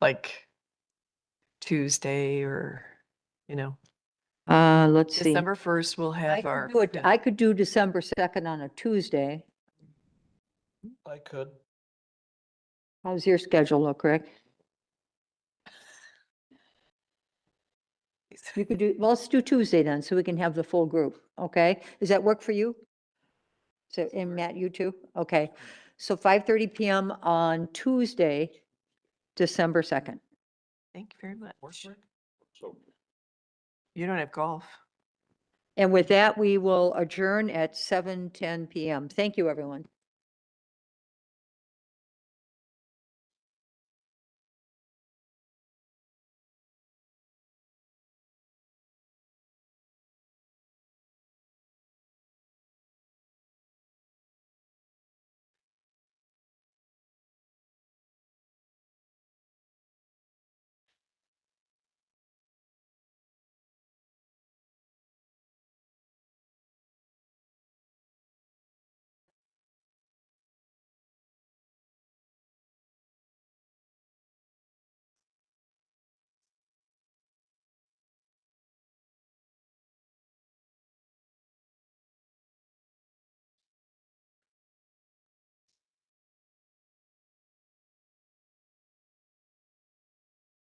like Tuesday or, Let's see. December 1st, we'll I have could our. do it- I could do December 2nd on a Tuesday. I could. How's your schedule look, Rick? You could do, well, let's do Tuesday then, so we can have the full group, okay? Does that work for you? So, and Matt, you too? Okay, so 5:30 PM on Tuesday, December 2nd. Thank you very much. You don't have golf. And with that, we will adjourn at 7:10 PM. Thank you, everyone.